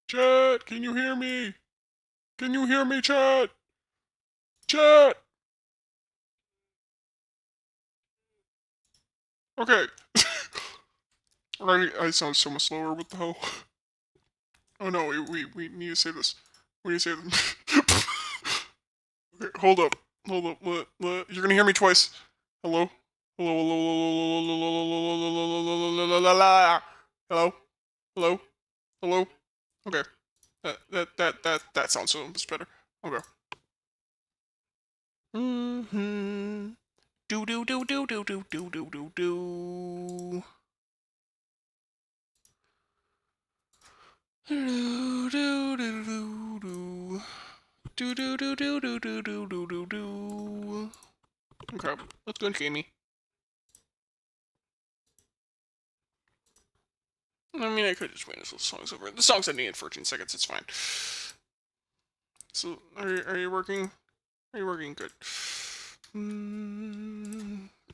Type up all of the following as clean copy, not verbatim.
Chat, can you hear me? Can you hear me, chat? Chat! Okay. I sound so much slower. What the hell? Oh no, we need to save this. We need to save this. Okay, hold up. Hold up. You're gonna hear me twice. Hello? Hello, hello, hello, hello. Okay. That sounds so much better. Okay. Mm-hmm. Do do do do do do do do do do. Do do do do do. Do do do do do do do do do do. Okay, let's go into gamey. I mean, I could just wait until the song's over. The song's ending in 14 seconds. It's fine. So, are you working? Are you working? Good.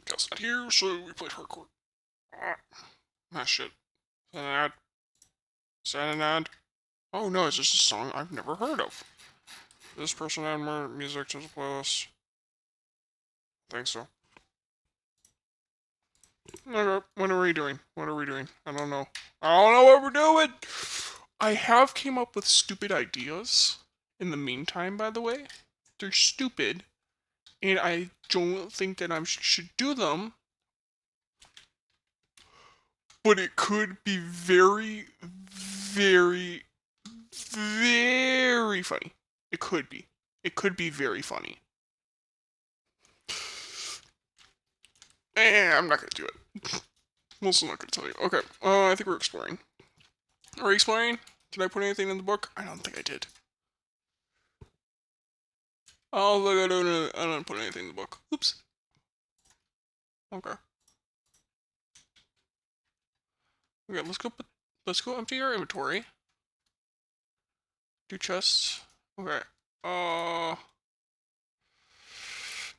Cal's not here, so we played hardcore. Ah, shit. Is that an ad? Is that an ad? Oh no, it's just a song I've never heard of. This person had more music to the playlist. I think so. Okay, what are we doing? What are we doing? I don't know. I don't know what we're doing! I have came up with stupid ideas in the meantime, by the way. They're stupid, and I don't think that I should do them, but it could be very, very, very funny. It could be. It could be very funny. I'm not gonna do it. I'm also not gonna tell you. Okay, I think we're exploring. Are we exploring? Did I put anything in the book? I don't think I did. Oh, look, I don't put anything in the book. Oops. Okay. Okay, let's go empty our inventory. Do chests. Okay.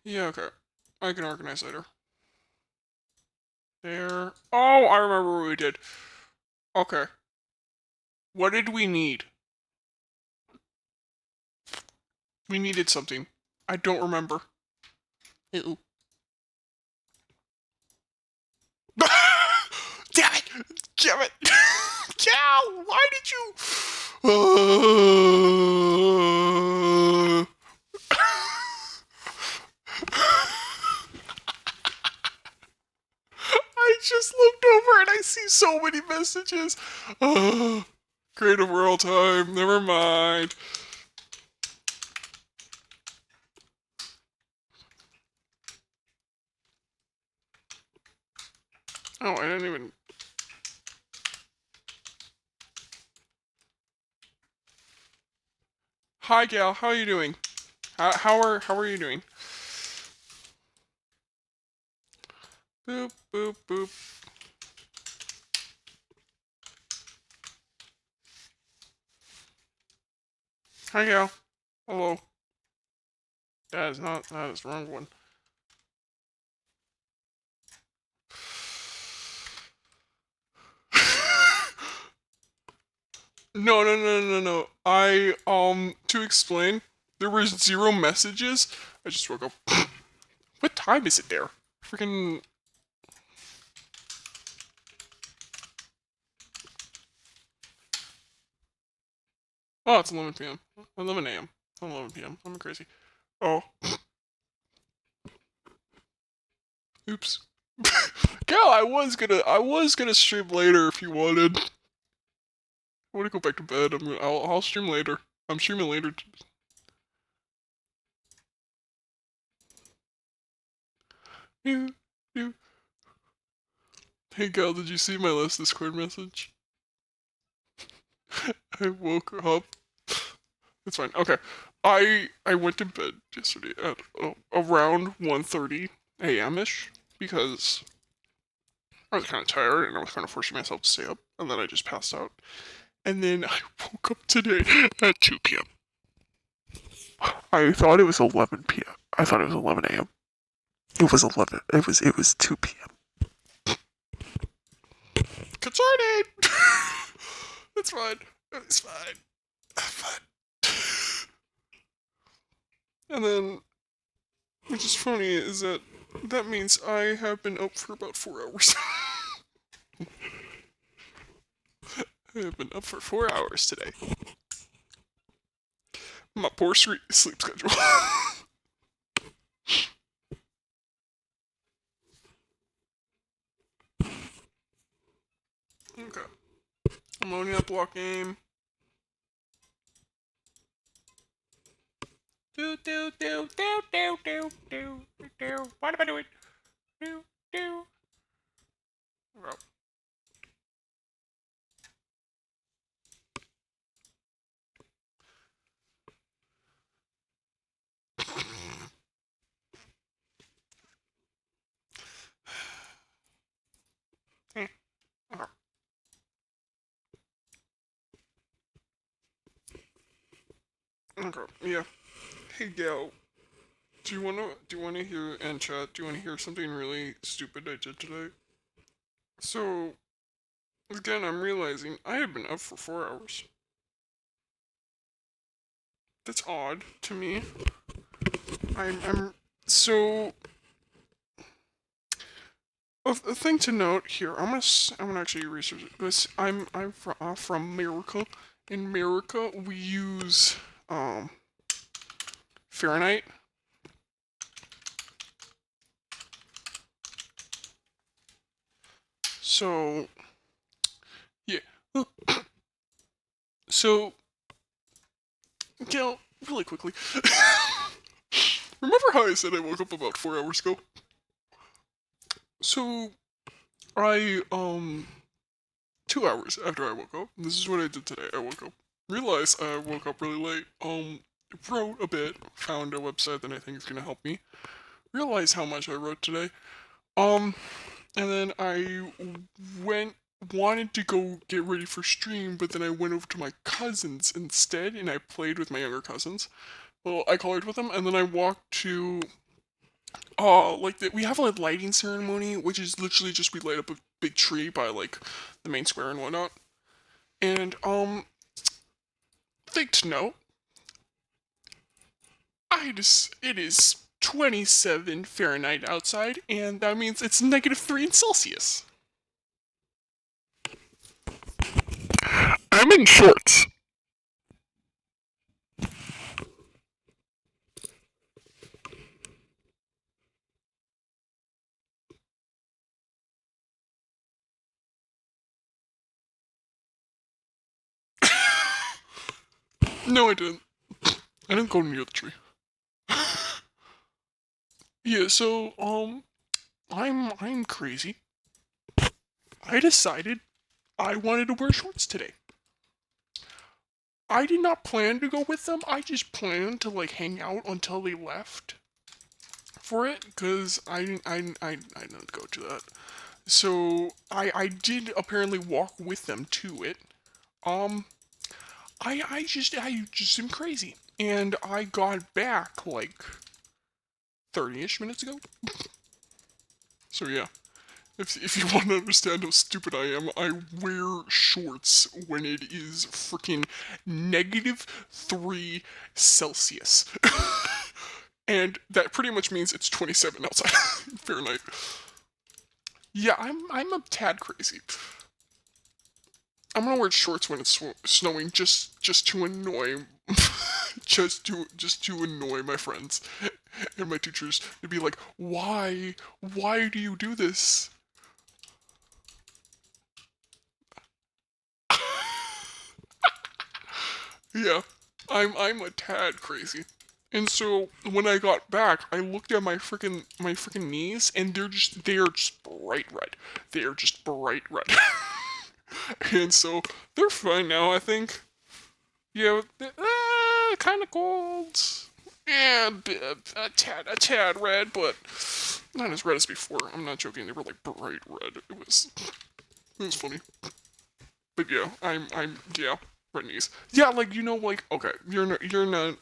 Yeah, okay. I can organize later. There. Oh, I remember what we did. Okay. What did we need? We needed something. I don't remember. Ew. Damn it! Damn it! Cal, why did you? I just looked over and I see so many messages. Creative World time. Never mind. Oh, I didn't even. Hi, Gal. How are you doing? How are you doing? Boop boop boop. Hi, Gal. Hello. That is not. That is the wrong one. No. To explain, there were 0 messages. I just woke up. What time is it there? Freaking. Oh, it's 11 p.m. 11 a.m. 11 p.m. I'm crazy. Oh. Oops. Cal, I was gonna stream later if you wanted. I want to go back to bed. I'll stream later. I'm streaming later. Hey, Cal, did you see my last Discord message? I woke up. It's fine. Okay. I went to bed yesterday at around 1:30 a.m. ish because I was kind of tired and I was kind of forcing myself to stay up, and then I just passed out. And then I woke up today at 2 p.m. I thought it was 11 p.m. I thought it was 11 a.m. It was 11. It was 2 p.m. Concerning. It's fine. It's fine. that. And then, which is funny, is that means I have been up for about 4 hours. I have been up for 4 hours today. My poor sleep schedule. Okay. I'm loading up block game. Do. What am I doing? Do. Oh. Okay. Okay. Yeah. Hey, Gal. Do you wanna hear, and chat, do you wanna hear something really stupid I did today? So, again, I'm realizing I have been up for 4 hours. That's odd to me. So, a thing to note here, I'm gonna actually research this. I'm from America. In America, we use, Fahrenheit. So, yeah. So, Gail, really quickly. Remember how I said I woke up about 4 hours ago? So, I, 2 hours after I woke up, this is what I did today. I woke up, realized I woke up really late, wrote a bit, found a website that I think is gonna help me, realized how much I wrote today, and then I wanted to go get ready for stream, but then I went over to my cousins instead, and I played with my younger cousins. Well, I colored with them, and then I walked to, we have a lighting ceremony, which is literally just we light up a big tree by, like, the main square and whatnot. And, thing to note, it is 27 Fahrenheit outside, and that means it's -3 in Celsius. I'm in shorts. No, I didn't. I didn't go near the tree. Yeah, so, I'm crazy. I decided I wanted to wear shorts today. I did not plan to go with them. I just planned to, like, hang out until they left for it, because I didn't go to that. So I did apparently walk with them to it. I just am crazy, and I got back like 30-ish minutes ago. So yeah, if you want to understand how stupid I am, I wear shorts when it is freaking -3 Celsius. And that pretty much means it's 27 outside Fahrenheit. Yeah, I'm a tad crazy. I'm gonna wear shorts when it's snowing, just to annoy, just to annoy my friends and my teachers, to be like, why do you do this? Yeah, I'm a tad crazy. And so when I got back, I looked at my freaking knees, and they are just bright red. They are just bright red. And so they're fine now, I think. Yeah, kind of cold. Yeah, a tad red, but not as red as before. I'm not joking. They were like bright red. It was funny. But yeah, yeah, red knees. Yeah, like, like, okay, you're not.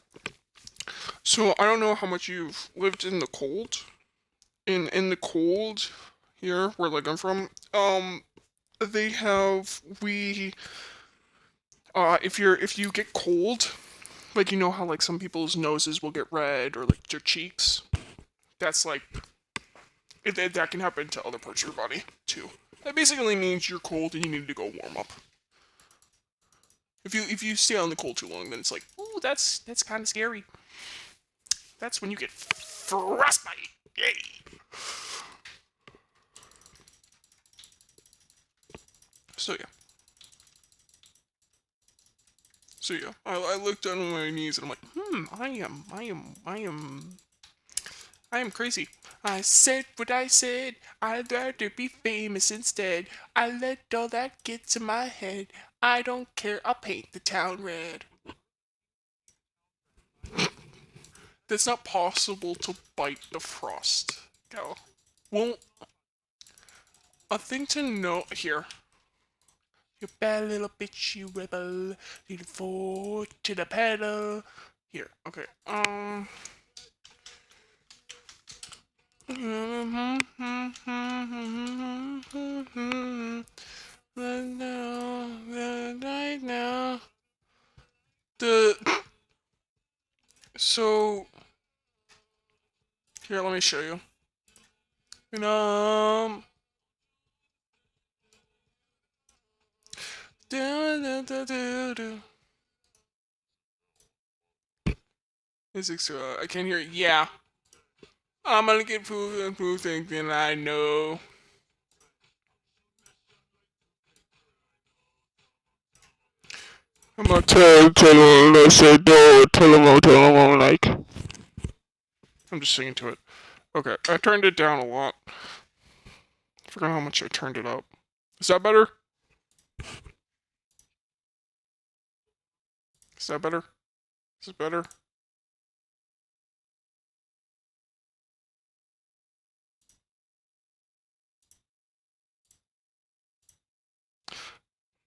So I don't know how much you've lived in the cold. In the cold here, where like I'm from, they have if you get cold, like you know how like some people's noses will get red or like their cheeks, that's like that can happen to other parts of your body too. That basically means you're cold and you need to go warm up. If you stay on the cold too long, then it's like, ooh, that's kind of scary. That's when you get frostbite. Yay! So yeah. So yeah, I looked down on my knees and I'm like, I am crazy. I said what I said. I'd rather be famous instead. I let all that get to my head. I don't care. I'll paint the town red. It's not possible to bite the frost. Go. Well, a thing to note here. You bad little bitch, you rebel. Leaning forward to the pedal. Here, okay. Right now. So here, let me show you. And I can't hear it. Yeah. I'm gonna get proof thinking I know. I'm gonna tell him, let's say, tell him, like. I'm just singing to it. Okay, I turned it down a lot. I forgot how much I turned it up. Is that better? Is that better? Is it better?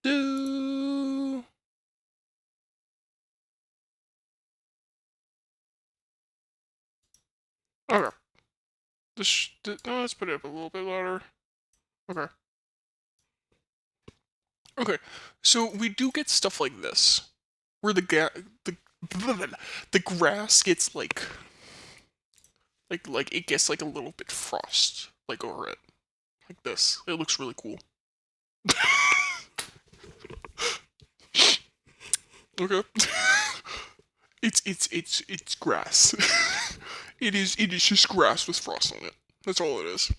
Do. Okay. No, let's put it up a little bit louder. Okay. Okay. So we do get stuff like this, where the grass gets like it gets like a little bit frost like over it, like this. It looks really cool. Okay. It's grass. it is just grass with frost on it. That's all it is.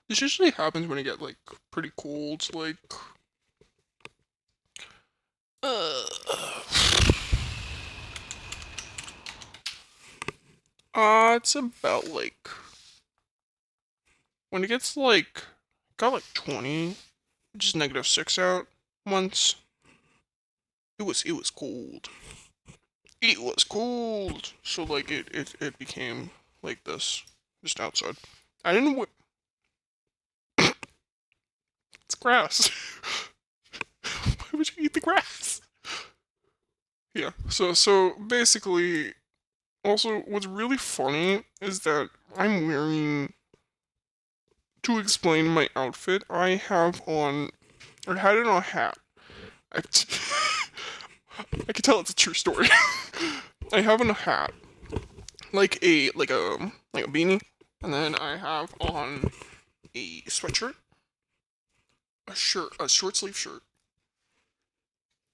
This usually happens when it get like pretty cold, like uh, it's about like when it gets like got like 20, just -6 out once. It was cold. It was cold. So like it became like this, just outside. I didn't. It's grass. Why would you eat the grass? Yeah. So basically, also what's really funny is that I'm wearing. To explain my outfit, I have on. I had it on a hat. I, I can tell it's a true story. I have on a hat, like a beanie, and then I have on a sweatshirt, a shirt, a short sleeve shirt,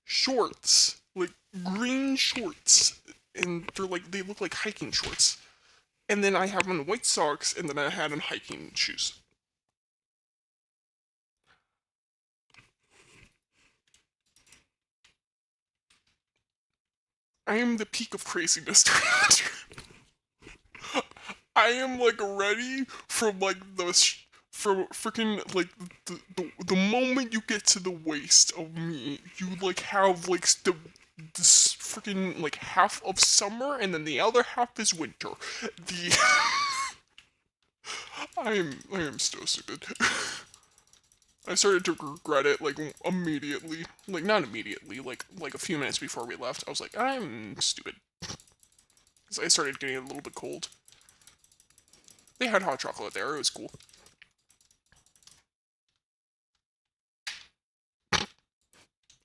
shorts, like green shorts, and they look like hiking shorts. And then I have on white socks, and then I had on hiking shoes. I am the peak of craziness. I am like ready from like from freaking like the moment you get to the waist of me, you like have like this freaking like half of summer and then the other half is winter. The I am so stupid. I started to regret it like immediately, like not immediately, like a few minutes before we left. I was like, I'm stupid. Because I started getting a little bit cold. They had hot chocolate there. It was cool.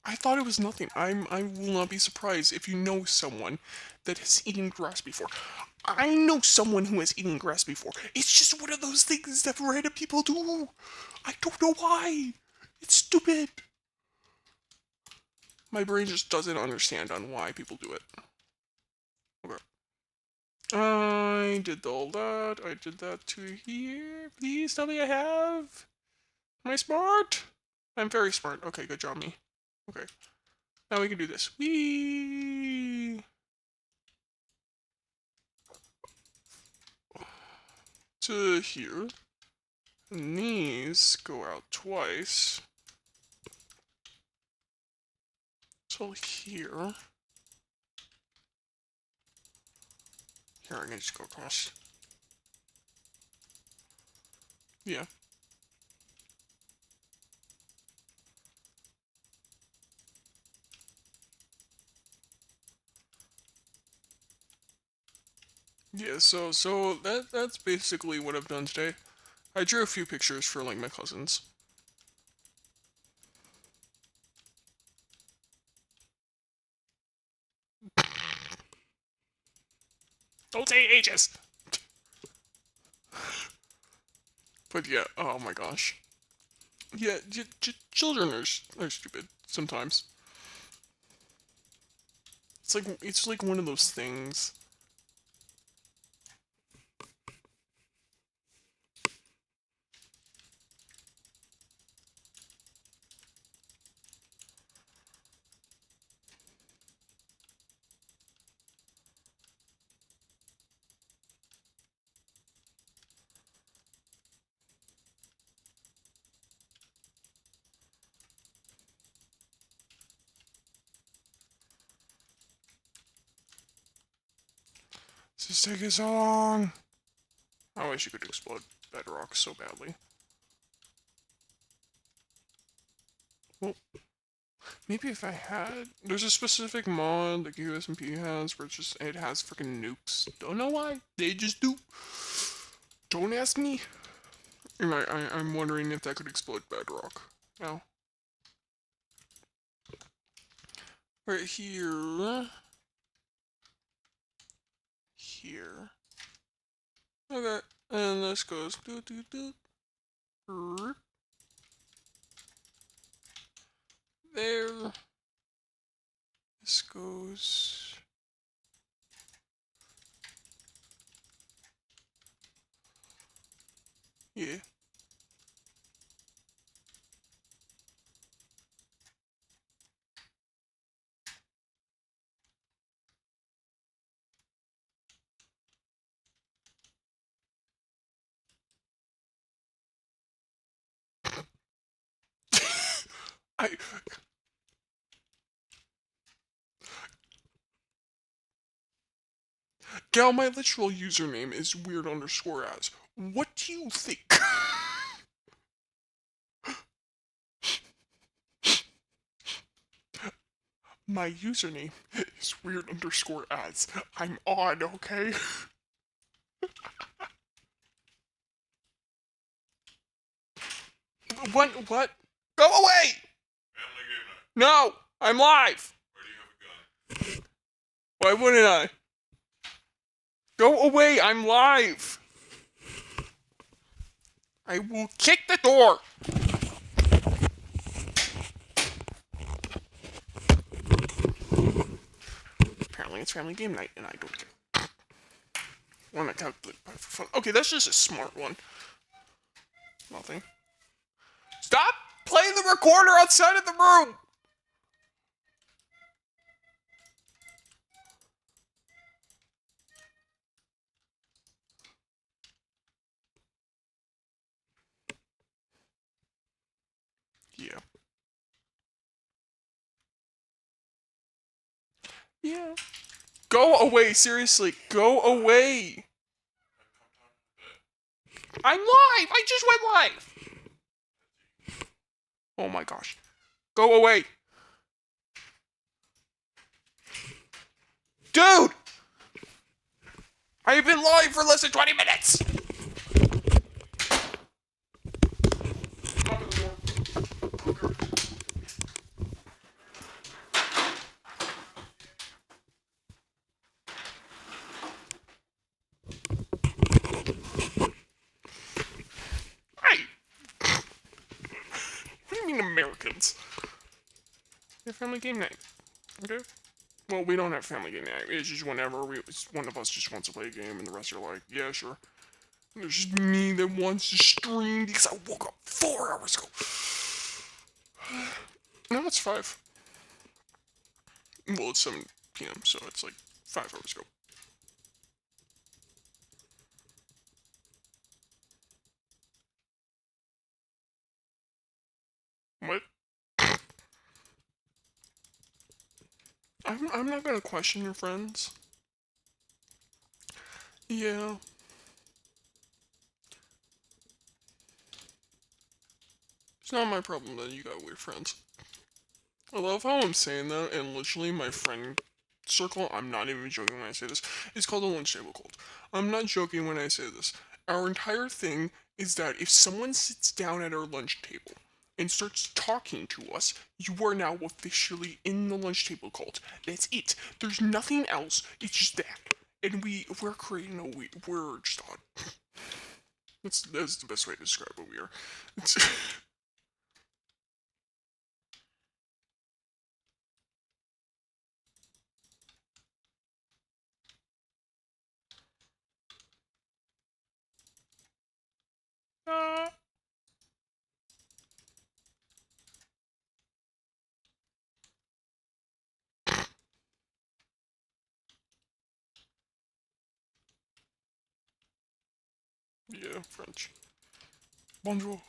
I thought it was nothing. I will not be surprised if you know someone that has eaten grass before. I know someone who has eaten grass before. It's just one of those things that random people do. I don't know why. It's stupid. My brain just doesn't understand on why people do it. Okay. I did all that. I did that to here. Please tell me I have. Am I smart? I'm very smart. Okay, good job, me. Okay. Now we can do this. Whee! To here. And these go out twice. Till here. Here, I can just go across. Yeah. Yeah, so that's basically what I've done today. I drew a few pictures for like my cousins. Don't say ages. But yeah, oh my gosh. Yeah, children are stupid sometimes. It's like one of those things. This is taking so long. I wish you could explode bedrock so badly. Well, maybe if I had... There's a specific mod that USMP has where it has freaking nukes. Don't know why. They just do. Don't ask me. And I'm wondering if that could explode bedrock. Now. Right here. Here. Okay. And this goes... There. This goes... Yeah. Gal, my literal username is weird_as. What do you think? My username is weird_as. I'm odd, okay? What? Go away! No! I'm live! Why do you have a gun? Why wouldn't I? Go away! I'm live! I will kick the door! Apparently it's family game night and I don't care. Wanna calculate for fun. Okay, that's just a smart one. Nothing. Stop playing the recorder outside of the room! Yeah. Yeah. Go away, seriously. Go away. I'm live! I just went live! Oh my gosh. Go away. Dude! I've been live for less than 20 minutes! Americans. We have family game night. Okay? Well, we don't have family game night. It's just whenever one of us just wants to play a game and the rest are like, yeah, sure. And there's just me that wants to stream because I woke up 4 hours ago. No, it's 5. Well, it's 7 p.m., so it's like 5 hours ago. What? I'm not gonna question your friends. Yeah. It's not my problem that you got weird friends. I love how I'm saying that, and literally my friend circle, I'm not even joking when I say this, is called a lunch table cult. I'm not joking when I say this. Our entire thing is that if someone sits down at our lunch table and starts talking to us, you are now officially in the lunch table cult. That's it. There's nothing else. It's just that. And we're creating we're just odd. That's the best way to describe what we are. It's yeah, French. Bonjour.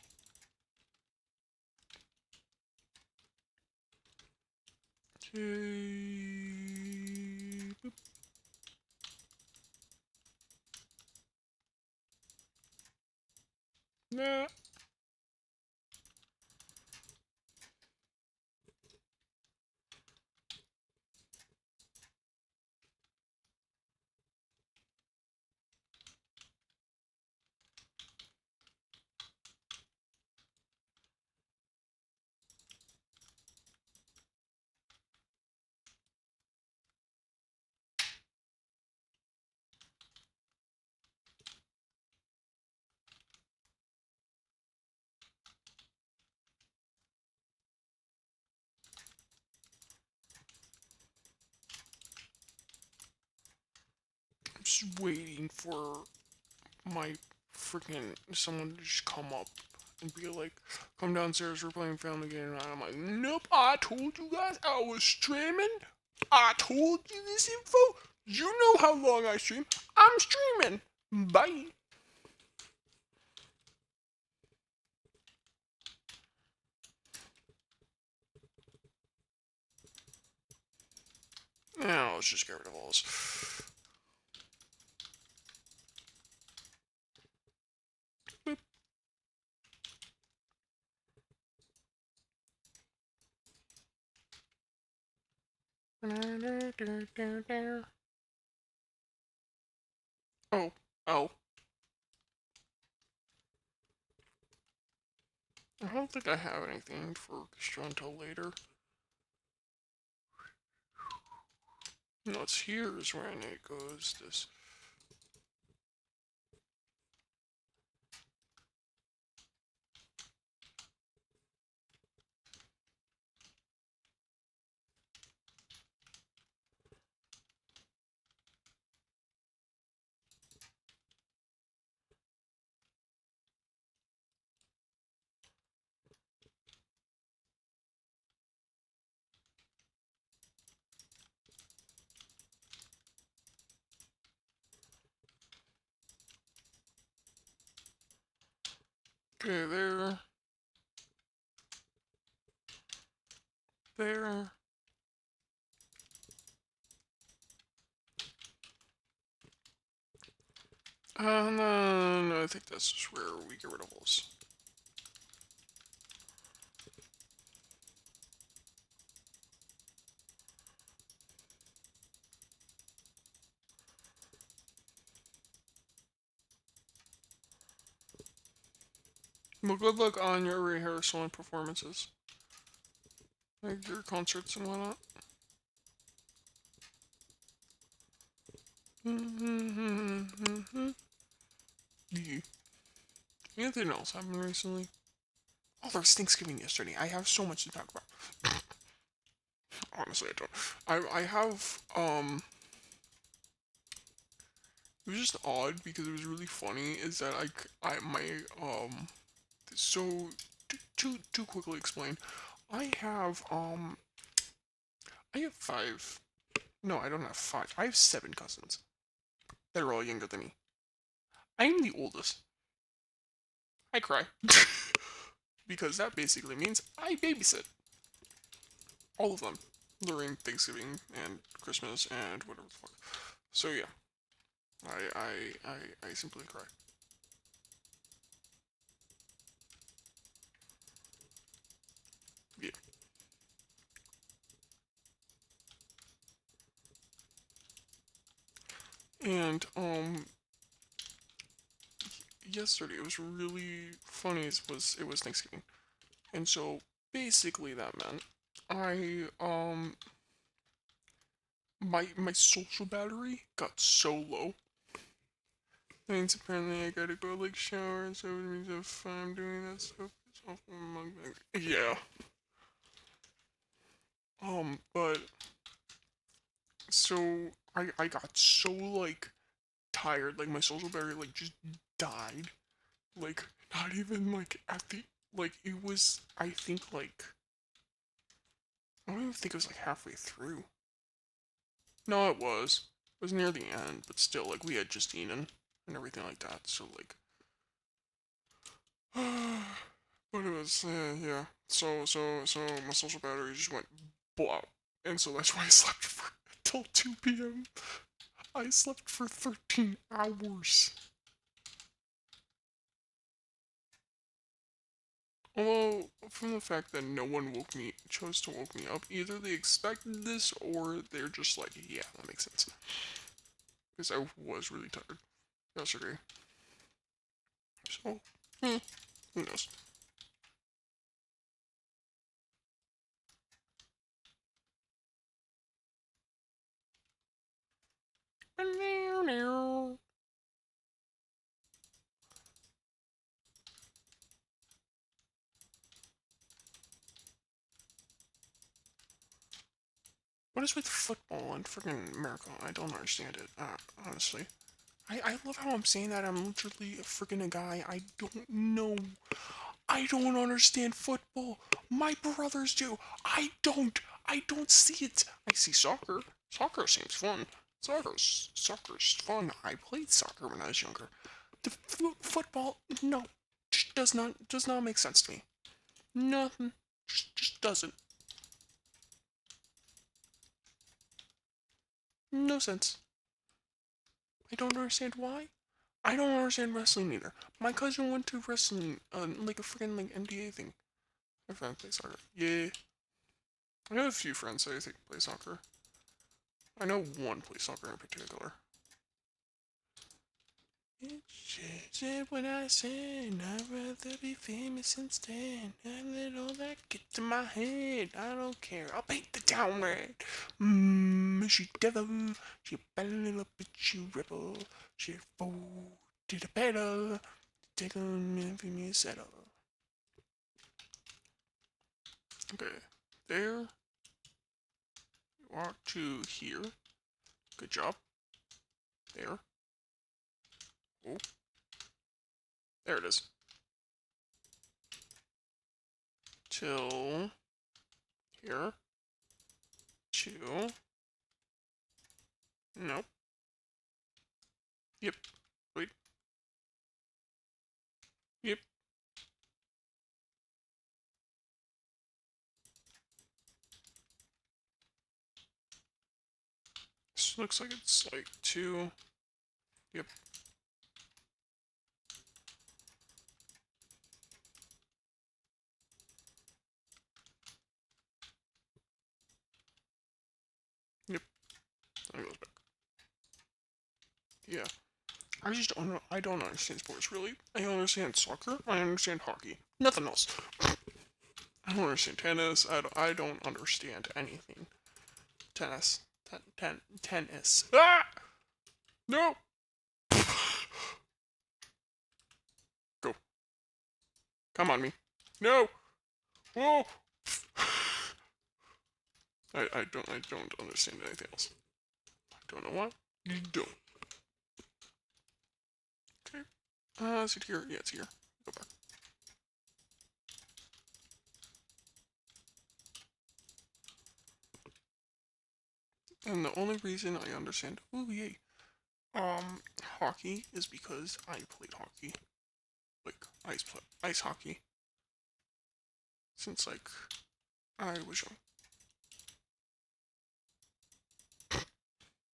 Okay. Nah. I'm just waiting for my freaking someone to just come up and be like, come downstairs, we're playing family game. And I'm like, nope, I told you guys I was streaming. I told you this info. You know how long I stream. I'm streaming. Bye. Now let's just get rid of all this. Boop. Oh, oh. I don't think I have anything for orchestra until later. No, it's here is when it goes this. Okay, there. There. No, I think that's just where we get rid of all this. Well, good luck on your rehearsal and performances. Like your concerts and whatnot. Yeah. Anything else happen recently? Oh, there was Thanksgiving yesterday. I have so much to talk about. Honestly, I don't. I have, it was just odd because it was really funny, is that so, to quickly explain, I have, I have five, no, I don't have five, I have 7 cousins that are all younger than me. I'm the oldest. I cry. Because that basically means I babysit all of them during Thanksgiving and Christmas and whatever the fuck. So yeah, I simply cry. Yeah. And yesterday it was really funny. It was Thanksgiving, and so basically that meant my social battery got so low. Means apparently I gotta go like shower, and so it means if I'm doing that stuff, yeah. But so I got so like tired, like my social battery like just died. Like not even like at the like it was I think like I don't even think it was like halfway through. No, it was. It was near the end, but still like we had just eaten and everything like that. So like but it was yeah. So my social battery just went blah. And so that's why I slept for until 2 p.m. I slept for 13 hours. Although, from the fact that no one chose to woke me up, either they expected this or they're just like, yeah, that makes sense. Because I was really tired yesterday. So, who knows? What is with football and freaking America? I don't understand it, honestly. I love how I'm saying that I'm literally a freaking a guy. I don't know. I don't understand football. My brothers do. I don't. I don't see it. I see soccer. Soccer seems fun. Soccer's fun. I played soccer when I was younger. The football, no, just does not make sense to me. Nothing. Just doesn't. No sense. I don't understand why. I don't understand wrestling either. My cousin went to wrestling, like a freaking like MDA thing. My friend plays soccer. Yeah. I have a few friends that I think play soccer. I know one plays soccer in particular. It's just what I said. I'd rather be famous instead. I let all that get to my head. I don't care. I'll paint the town red. She devil. She a bad little bitchy rebel. She fool to the pedal. Take on me for me settle. Okay. There. Walk to here. Good job. There. Oh. There it is. Till here. 2. Nope. Yep. Wait. Yep. This looks like it's like 2. Yep. Yep. That goes back. Yeah. I don't understand sports really. I understand soccer. I understand hockey. Nothing else. I don't understand tennis. I don't understand anything. Tennis. Tennis. Ah! No! Go. Come on me. No! Whoa! I don't understand anything else. I don't know why. You don't. Okay. Is it here? Yeah, it's here. Go back. And the only reason I understand, ooh yay, hockey is because I played hockey, like ice hockey, since like I was young.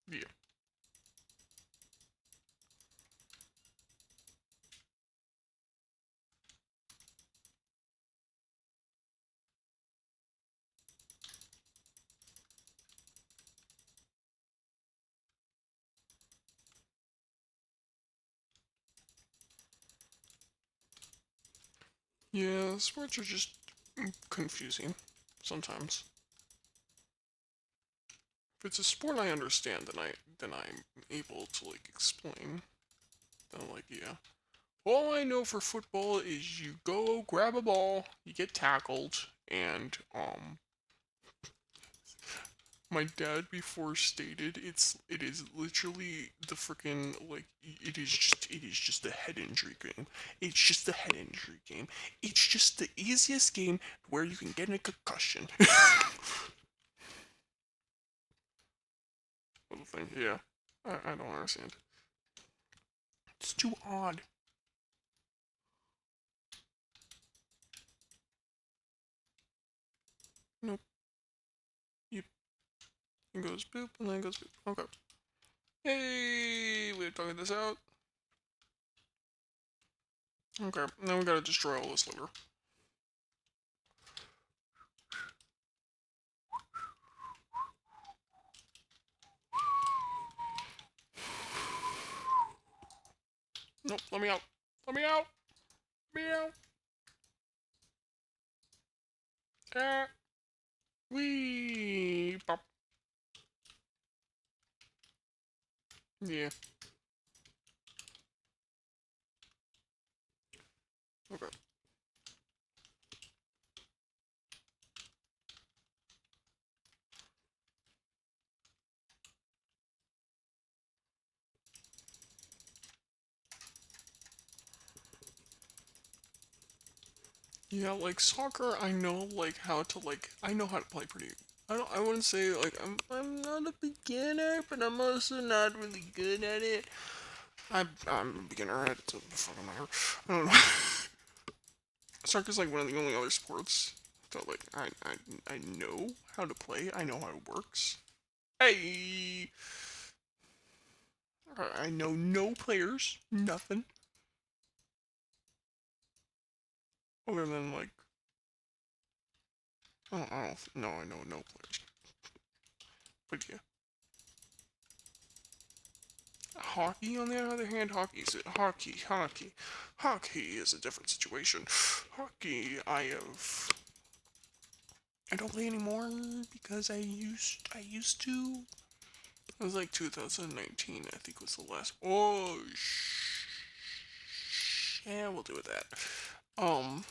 Yeah. Yeah, sports are just confusing sometimes. If it's a sport I understand, then I'm able to like explain. Then like yeah. All I know for football is you go grab a ball, you get tackled, and my dad before stated it is literally the freaking like it is just a head injury game. It's just a head injury game. It's just the easiest game where you can get a concussion. Little thing, yeah. I don't understand. It's too odd. Nope. Yep. It goes boop and then it goes boop. Okay. Hey, we're talking this out. Okay, now we gotta destroy all this litter. Nope, let me out. Let me out. Let me out. Ah. Wee. Pop. Yeah. Okay. Yeah, like soccer, I know like how to like I know how to play pretty. I wouldn't say like I'm not a beginner, but I'm also not really good at it. I'm a beginner at it, so fucking matter. I don't know. Soccer's like one of the only other sports that like I know how to play. I know how it works. Hey, I know no players, nothing other than like I don't no I know no players, but yeah. Hockey, on the other hand, hockey is a different situation. Hockey, I don't play anymore because I used to. It was like 2019, I think was the last. Oh, yeah, we'll do with that. Um,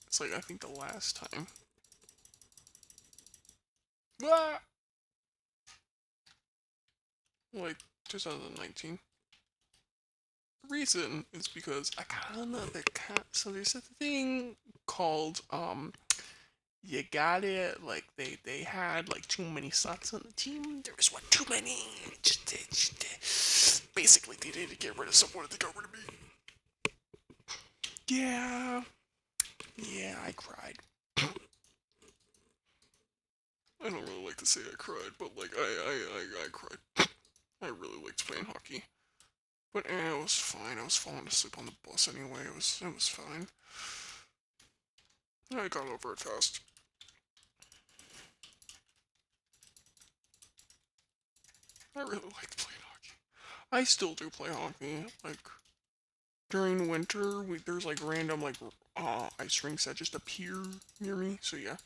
it's like I think the last time. Ah! Like 2019. The reason is because I got another cat. So there's a thing called you got it. Like they had like too many slots on the team. There was one too many. Basically, they needed to get rid of someone. They got rid of me. Yeah, yeah, I cried. I don't really like to say I cried, but like I cried. I really liked playing hockey, but it was fine. I was falling asleep on the bus anyway. It was fine. I got over it fast. I really liked playing hockey. I still do play hockey. Like during winter, there's like random like ice rinks that just appear near me. So yeah,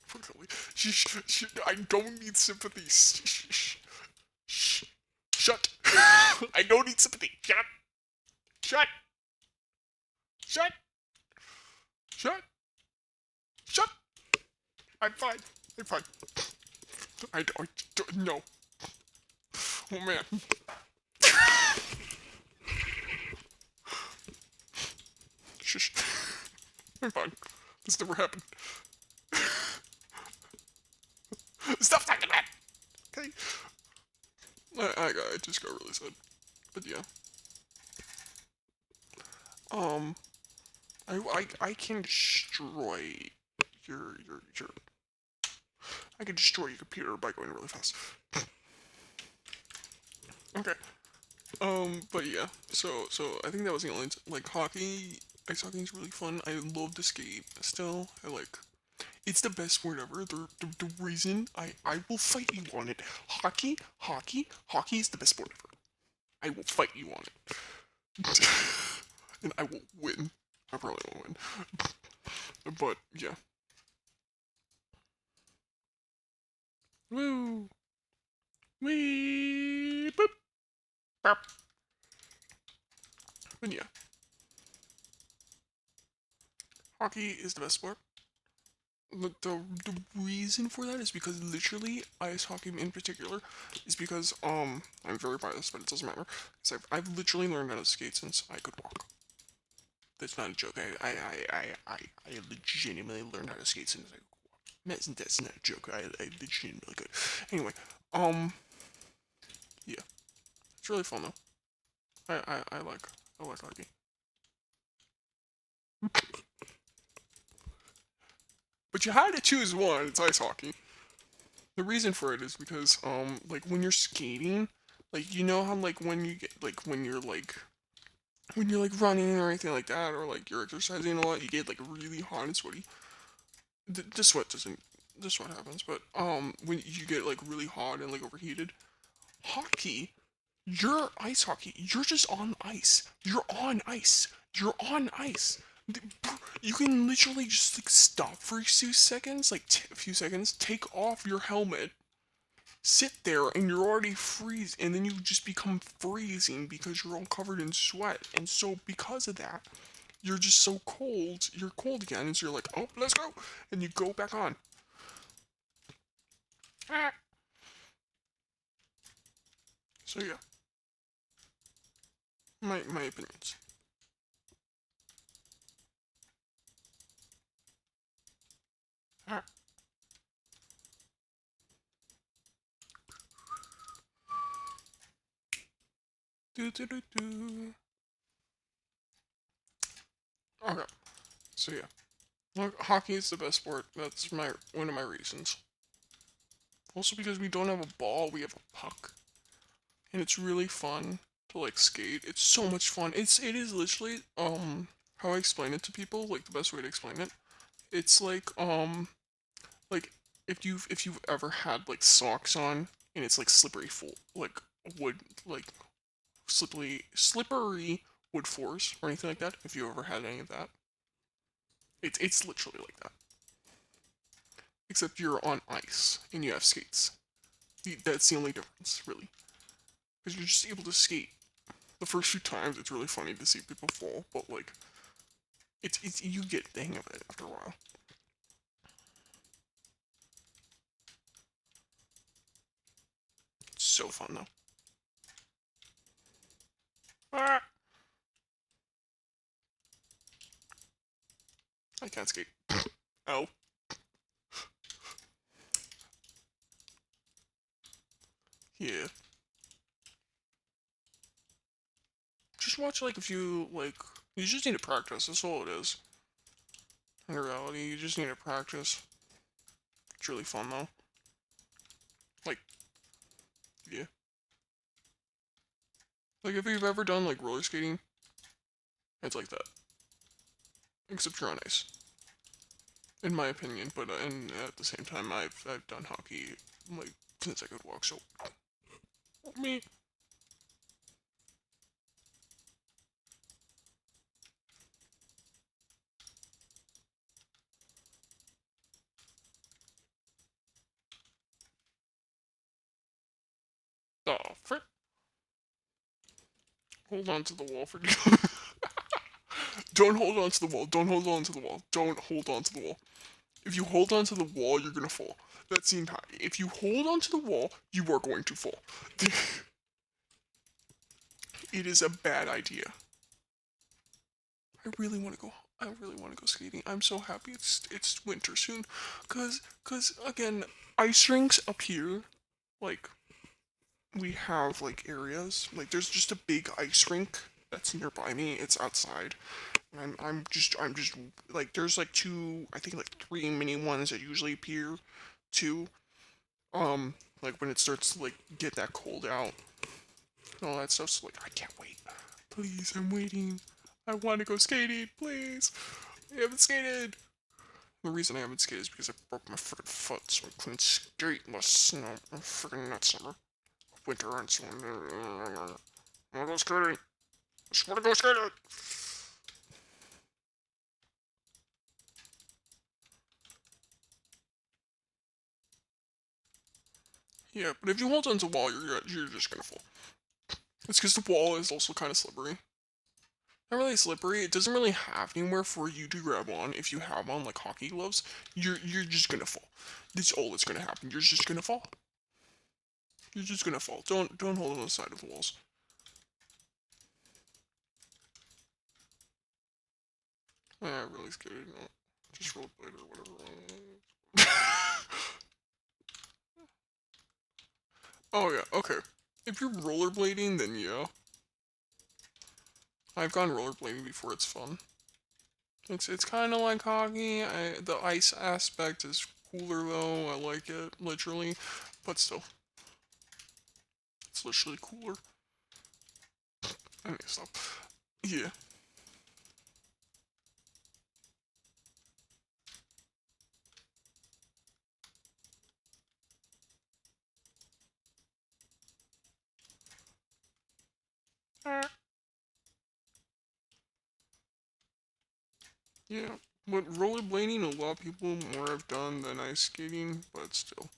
frequently. I don't need sympathy. Shut. I don't need sympathy. Shut. Shut. Shut. Shut. Shut. I'm fine. I'm fine. I don't no. Oh man. Shush. I'm fine. This never happened. Stop talking about it. Okay. I just got really sad. But yeah. I can destroy your I can destroy your computer by going really fast. Okay. But yeah, so I think that was the only like hockey. Ice hockey is really fun. I love to skate. Still, it's the best sport ever. The reason I will fight you on it. Hockey is the best sport ever. I will fight you on it, and I will win. I probably won't win, but yeah. Woo, wee, boop, bop. But yeah, hockey is the best sport. The reason for that is because literally ice hockey in particular is because I'm very biased, but it doesn't matter. Because I've literally learned how to skate since I could walk. That's not a joke. I legitimately learned how to skate since I could walk. That's not a joke. I legitimately could. Anyway, yeah, it's really fun though. I like hockey. But you had to choose one. It's ice hockey. The reason for it is because like when you're skating, like you know how like when you get like when you're like running or anything like that, or like you're exercising a lot, you get like really hot and sweaty. The sweat doesn't. The sweat happens, but when you get like really hot and like overheated, hockey, you're ice hockey. You're just on ice. You're on ice. You're on ice. You can literally just like stop for a few seconds, like a few seconds, take off your helmet, sit there, and you're already freezing, and then you just become freezing because you're all covered in sweat. And so because of that, you're just so cold. You're cold again, and so you're like, oh, let's go, and you go back on. Ah. So yeah, my opinions. Ah. Do do do do. Okay, so yeah. Look, hockey is the best sport. That's one of my reasons. Also because we don't have a ball, we have a puck. And it's really fun to like skate. It's so much fun. It is literally how I explain it to people, like the best way to explain it. It's like if you've ever had like socks on and it's like slippery full like wood like slippery wood floors or anything like that. If you ever had any of that. It's literally like that. Except you're on ice and you have skates. That's the only difference, really. Because you're just able to skate. The first few times, it's really funny to see people fall, but like, it's you get the hang of it after a while. It's so fun though. Ah! I can't skate. Oh. Yeah. Just watch like a few like. You just need to practice. That's all it is. In reality, you just need to practice. It's really fun though. Like, yeah. Like if you've ever done like roller skating, it's like that. Except you're on ice. In my opinion, but and at the same time, I've done hockey like since I could walk. So me. Oh, frick. Hold on to the wall for Don't hold on to the wall. Don't hold on to the wall. Don't hold on to the wall. If you hold on to the wall, you're gonna fall. That's the entire. If you hold on to the wall, you are going to fall. It is a bad idea. I really want to go. I really want to go skating. I'm so happy it's winter soon, cause again, ice rinks up here, like we have like areas like there's just a big ice rink that's nearby me. It's outside. And I'm just like there's like two, I think like three mini ones that usually appear, too. Like when it starts to like get that cold out and all that stuff. So like I can't wait. Please, I'm waiting. I want to go skating, please. I haven't skated. The reason I haven't skated is because I broke my freaking foot, so I couldn't skate last freaking not summer, winter, and so on. I want to go skating. I just want to go skating. Yeah, but if you hold onto the wall, you're just gonna fall. It's because the wall is also kind of slippery. Not really slippery. It doesn't really have anywhere for you to grab on. If you have on like hockey gloves, you're just gonna fall. That's all that's gonna happen. You're just gonna fall. You're just gonna fall. Don't hold on the side of the walls. Really scared. No, just rollerblade or whatever. Oh yeah, okay. If you're rollerblading, then yeah. I've gone rollerblading before. It's fun. It's kind of like hockey. The ice aspect is cooler though. I like it literally, but still, it's literally cooler. I need to stop. Yeah. Yeah, but rollerblading, a lot of people more have done than ice skating, but still.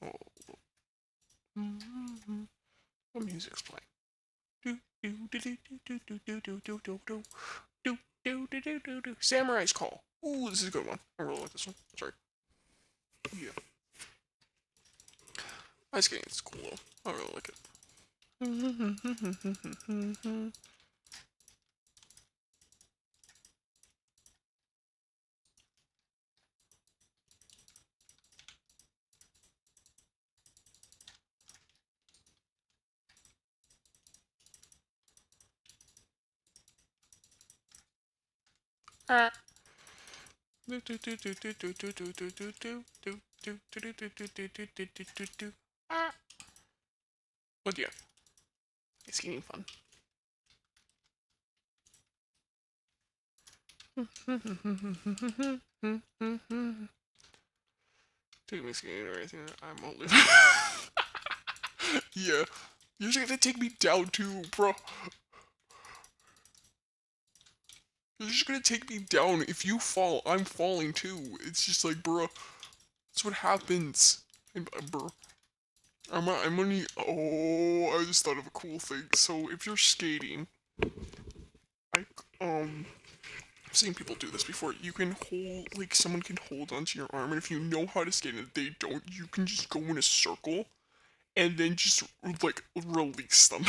Oh. What music's playing? Samurai's Call. Ooh, this is a good one. I really like this one. Sorry. Yeah. Ice skating is cool though. I really like it. Ah. But yeah, it's getting fun. Take me skating or anything. I'm only. Yeah, you're just gonna take me down too, bro. You're just gonna take me down. If you fall, I'm falling too. It's just like, bro. That's what happens. Bro. I'm only. Oh, I just thought of a cool thing. So if you're skating, I I've seen people do this before. You can hold, like, someone can hold onto your arm, and if you know how to skate and they don't, you can just go in a circle and then just, like, release them.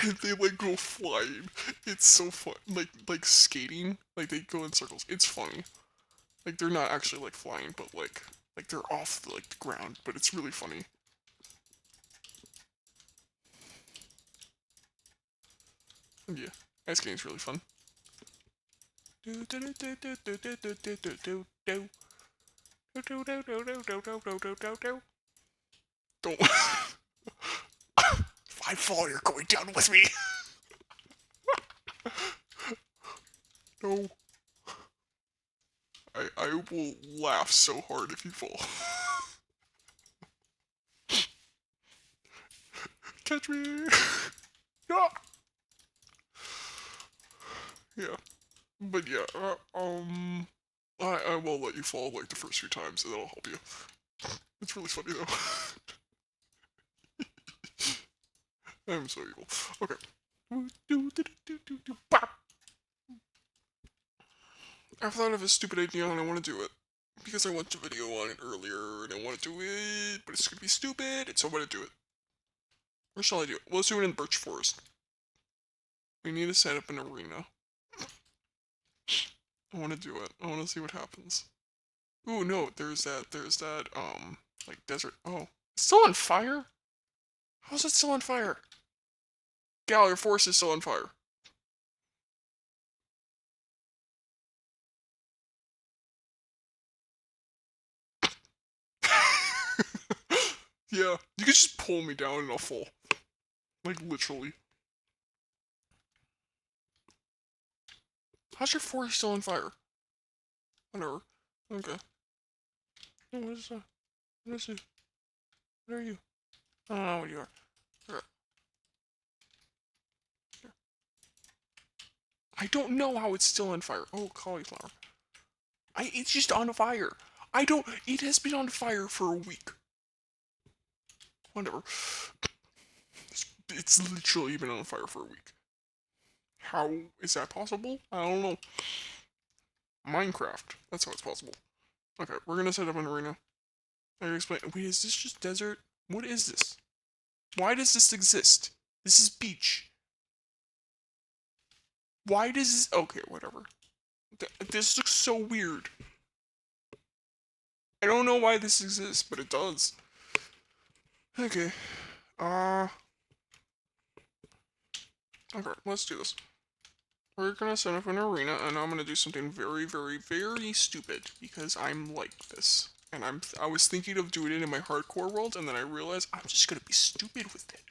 And they, like, go flying. It's so fun. Like skating, like, they go in circles. It's funny. Like, they're not actually, like, flying, but, like they're off, like, the ground, but it's really funny. And yeah, ice skating's really fun. Don't. If I fall, you're going down with me. No. I will laugh so hard if you fall. Catch me. Yeah. Yeah. But yeah, I will let you fall like the first few times, and that'll help you. It's really funny though. I'm so evil. Okay. Bop. I thought of a stupid idea and I want to do it. Because I watched a video on it earlier and I want to do it, but it's gonna be stupid, and so I'm gonna do it. Where shall I do it? Well, let's do it in Birch Forest. We need to set up an arena. I want to do it. I want to see what happens. Ooh, no, there's that, like, desert. Oh. It's still on fire? How's it still on fire? Gal, your forest is still on fire. Yeah, you can just pull me down and I'll fall. Like, literally. How's your forest still on fire? Whatever. Okay. Oh, what is that? What is it? What are you? I don't know what you are. Okay. I don't know how it's still on fire. Oh, cauliflower. It's just on fire. It has been on fire for a week. Whatever. It's literally been on fire for a week. How is that possible? I don't know. Minecraft. That's how it's possible. Okay, we're gonna set up an arena. I explain. Wait, is this just desert? What is this? Why does this exist? This is beach. Why does this? Okay, whatever. This looks so weird. I don't know why this exists, but it does. Okay. Okay, let's do this. We're gonna set up an arena, and I'm gonna do something very, very, very stupid, because I'm like this. And I was thinking of doing it in my hardcore world, and then I realized I'm just gonna be stupid with it.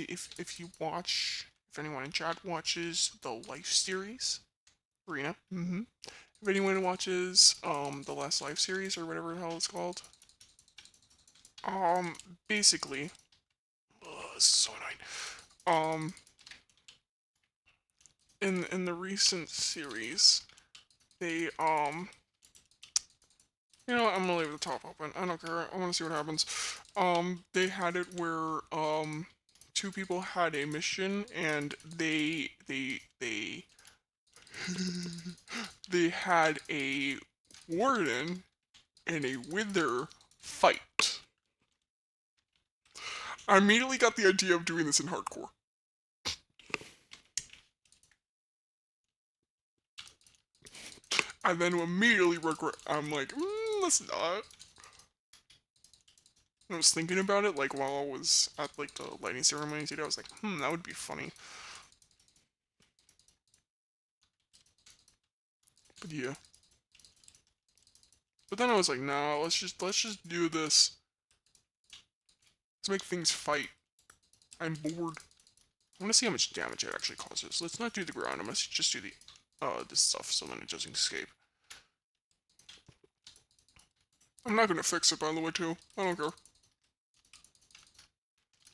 If anyone in chat watches the Life series, Arena, if anyone watches, the Last Life series, or whatever the hell it's called, basically, this is so annoying, in the recent series, they, you know what, I'm gonna leave the top open. I don't care. I want to see what happens. They had it where, two people had a mission, and they had a warden and a wither fight. I immediately got the idea of doing this in hardcore. And then immediately regret. I'm like, let's not. I was thinking about it, like, while I was at, like, the lighting ceremony today. I was like, that would be funny. But yeah. But then I was like, nah, let's just do this. Let's make things fight. I'm bored. I want to see how much damage it actually causes. Let's not do the ground. I'm gonna just do the, this stuff so then it doesn't escape. I'm not gonna fix it, by the way, too. I don't care.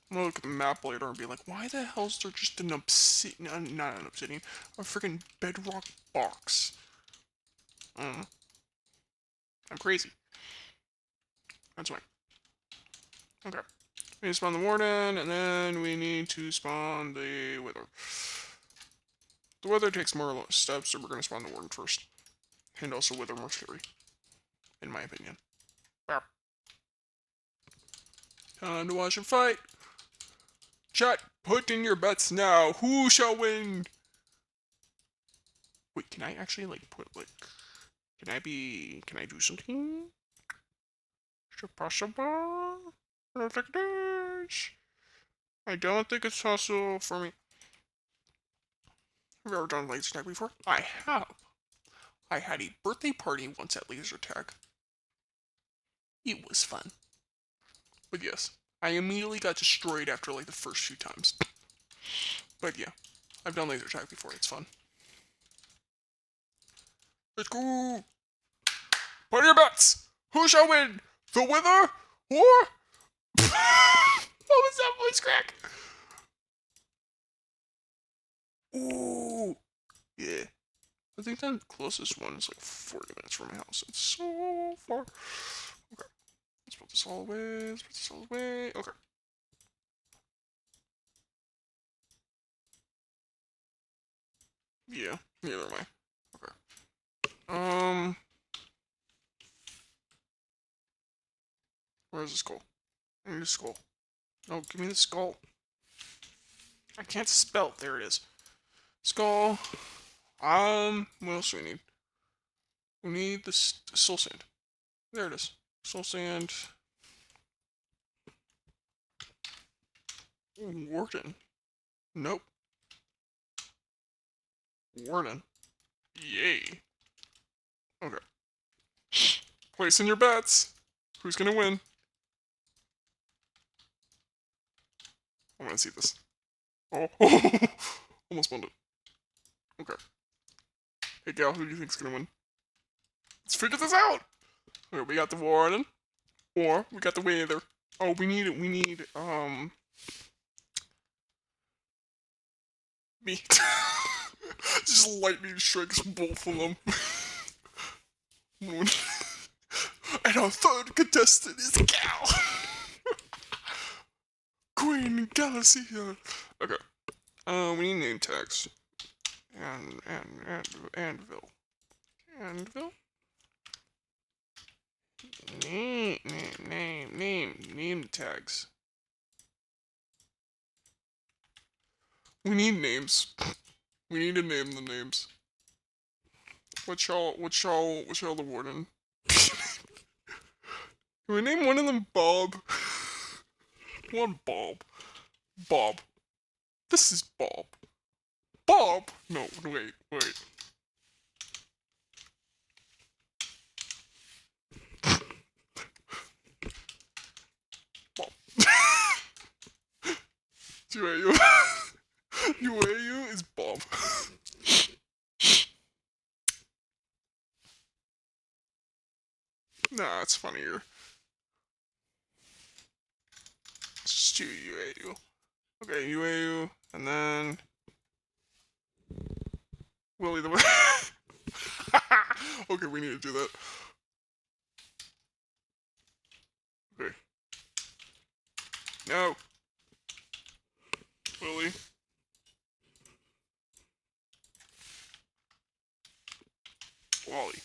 I'm gonna look at the map later and be like, why the hell is there just an obsidian, not an obsidian, a freaking bedrock box? I'm crazy. That's fine. Okay. We need to spawn the warden, and then we need to spawn the wither. The wither takes more steps, so we're gonna spawn the warden first. And also wither more scary. In my opinion. Wow. Time to watch him fight! Chat, put in your bets now. Who shall win? Wait, can I actually, like, put, like... Can I do something? Is it possible? I don't think it is. I don't think it's possible for me. Have you ever done laser tag before? I have. I had a birthday party once at laser tag. It was fun. But yes, I immediately got destroyed after, like, the first few times. But yeah, I've done laser tag before. It's fun. Let's go! Put your bets! Who shall win? The wither or... What was that voice crack? Ooh! Yeah. I think the closest one is like 40 minutes from my house. It's so far. Okay. Let's put this all away. Let's put this all away. Okay. Yeah, neither am I. Okay. Where's the skull? I need a skull. No, give me the skull. I can't spell. There it is. Skull. What else do we need? We need the soul sand. There it is. Soul sand. Warden. Nope. Warden. Yay. Okay. Placing your bets. Who's gonna win? I wanna see this. Oh. Almost won it. Okay. Hey, Gal, who do you think's gonna win? Let's figure this out! Okay, we got the Warden. Or, we got the Wither. Oh, we need, me. Just lightning strikes both of them. And our third contestant is Gal! Queen Galaxy here. Okay. We need name tags. Anvil. Anvil? Name tags. We need names. We need to name the names. What's y'all the Warden? Can we name one of them Bob? One Bob. Bob. This is Bob. Bob! No, wait. Bob. Uayu is Bob. Nah, it's funnier. Let's just do Uayu. Okay, Uayu, and then Willie the Okay, we need to do that. Okay. No. Willie. Wally.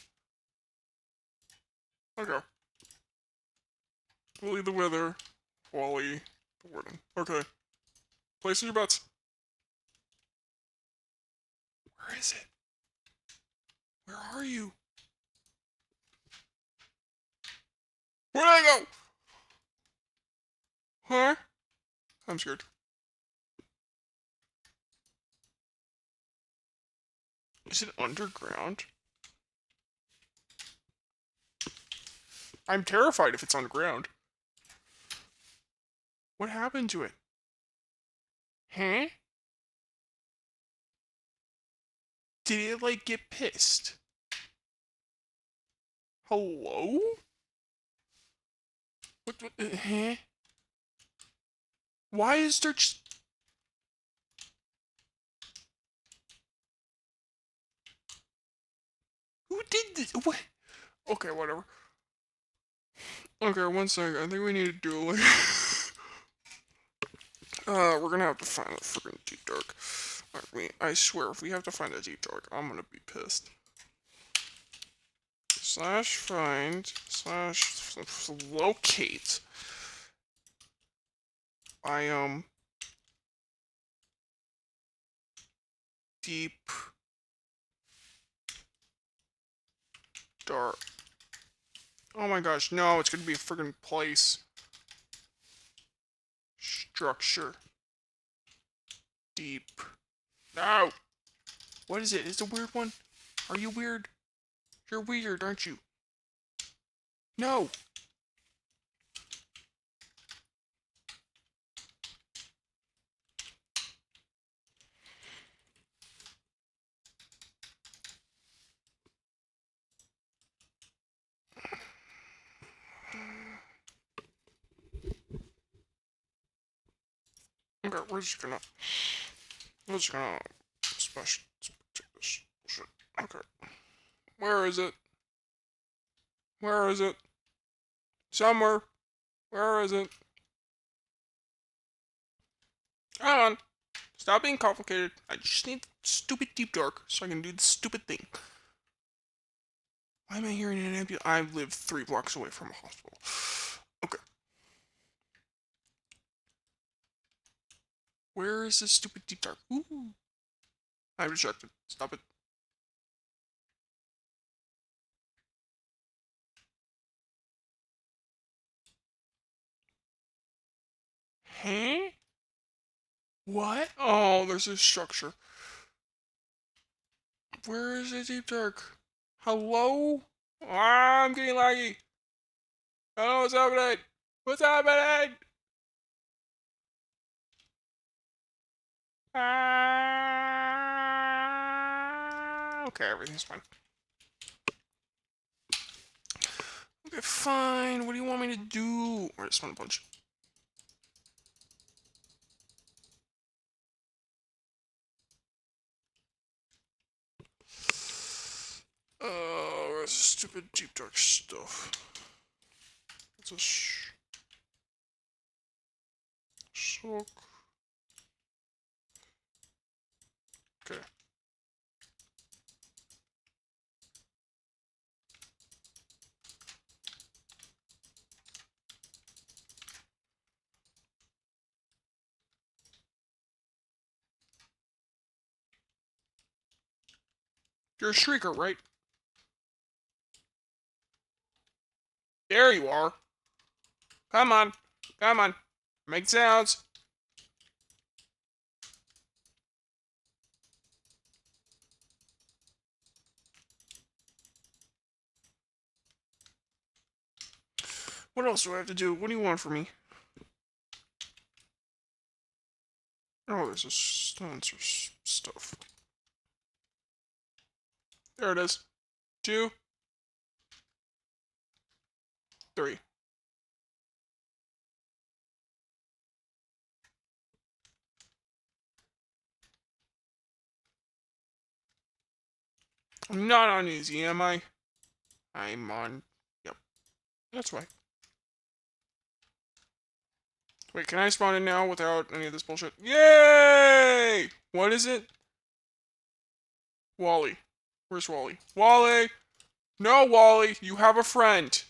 Okay. Willie the Wither. Wally the Warden. Okay. Placing your bets. Where is it? Where are you? Where'd I go? Huh? I'm scared. Is it underground? I'm terrified if it's underground. What happened to it? Huh? Did it, like, get pissed? Hello? What, huh? Why is there just... Who did this? What? Okay, whatever. Okay, one second. I think we need to do, like... we're gonna have to find a freaking deep dark. I swear, if we have to find a deep dark, I'm gonna be pissed. /find /locate biome deep dark. Oh my gosh, no, it's gonna be a friggin' place. Structure. Deep. No! What is it? It's a weird one? Are you weird? You're weird, aren't you? No! Okay, we're just gonna special this shit. Okay. Where is it? Where is it? Somewhere. Where is it? Come on. Stop being complicated. I just need stupid deep dark so I can do the stupid thing. Why am I here in an ambulance? I live 3 blocks away from a hospital. Okay. Where is this stupid deep dark? Ooh. I'm distracted. Stop it. Huh? What? Oh, there's a structure. Where is it deep dark? Hello? Ah, I'm getting laggy. Oh, what's happening? What's happening? Okay, everything's fine. Okay, fine. What do you want me to do? I just want to punch. Oh, that's stupid deep dark stuff. It's a soak. Okay. You're a shrieker, right? There you are. Come on. Come on. Make sounds. What else do I have to do? What do you want from me? Oh, there's a sensor stuff. There it is. 2, 3. I'm not on easy, am I? I'm on... Yep. That's right. Wait, can I spawn in now without any of this bullshit? Yay! What is it? Wally. Where's Wally? Wally! No, Wally! You have a friend!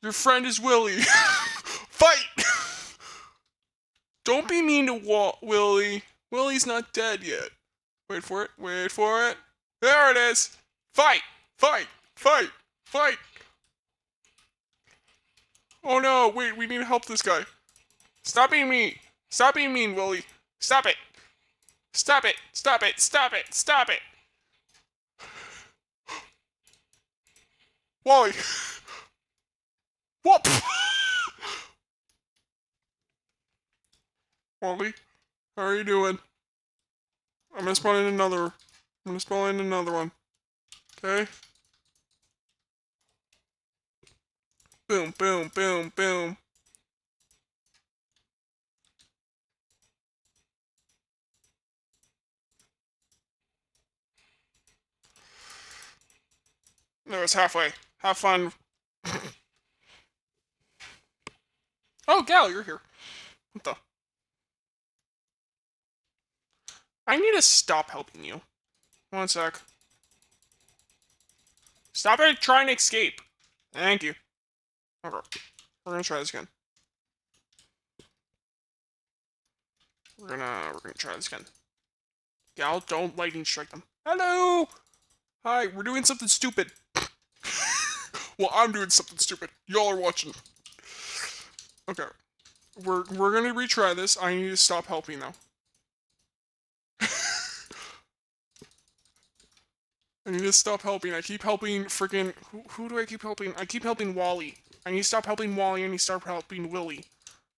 Your friend is Willy! Fight! Don't be mean to Willy. Willy's not dead yet. Wait for it. Wait for it. There it is! Fight! Fight! Fight! Fight! Oh no, wait, we need to help this guy. Stop being mean! Stop being mean, Willy! Stop it! Stop it! Stop it! Stop it! Stop it! Wally! Whoop! Wally, how are you doing? I'm gonna spawn in another. I'm gonna spawn in another one. Okay? Boom, boom, boom, boom. No, it's halfway. Have fun. Oh, Gal, you're here. What the? I need to stop helping you. 1 sec. Stop it trying to escape. Thank you. Okay. We're gonna try this again. We're gonna try this again. Gal, don't lightning strike them. Hello! Hi, we're doing something stupid. Well, I'm doing something stupid. Y'all are watching. Okay. We're gonna retry this. I need to stop helping though. I need to stop helping. I keep helping freaking... Who do I keep helping? I keep helping Wally. I need to stop helping Wally. I need to start helping Willy.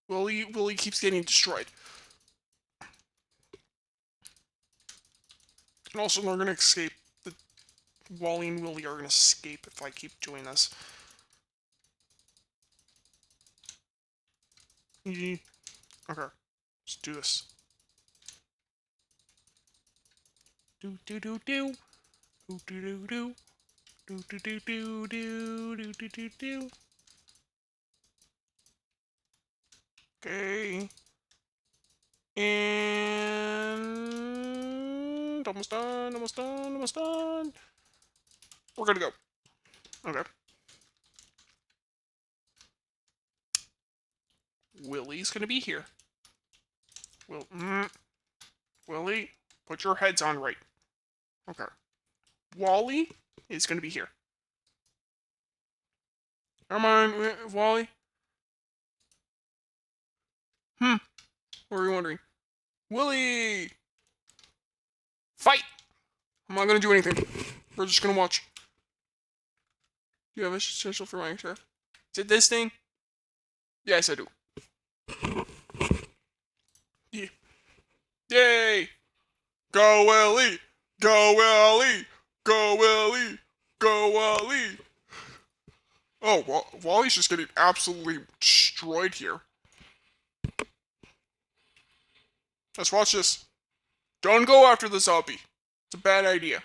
Willy keeps getting destroyed. And also, they're gonna escape. Wally and Willy are gonna escape if I keep doing this. Okay. Let's do this. Do do do do. Do do do do. Do do do do do do do do do. Okay. And almost done, almost done, almost done. We're gonna go. Okay. Willie's gonna be here. Willie, put your heads on right. Okay. Wally is gonna be here. Come on, Wally. What were you wondering? Willie! Fight! I'm not gonna do anything. We're just gonna watch. Do you have a special for Minecraft? Is it this thing? Yes, I do. Yeah. Yay! Go Willie! Go Willie! Go Willie! Go Willie! Oh, Wally's just getting absolutely destroyed here. Let's watch this. Don't go after the zombie. It's a bad idea.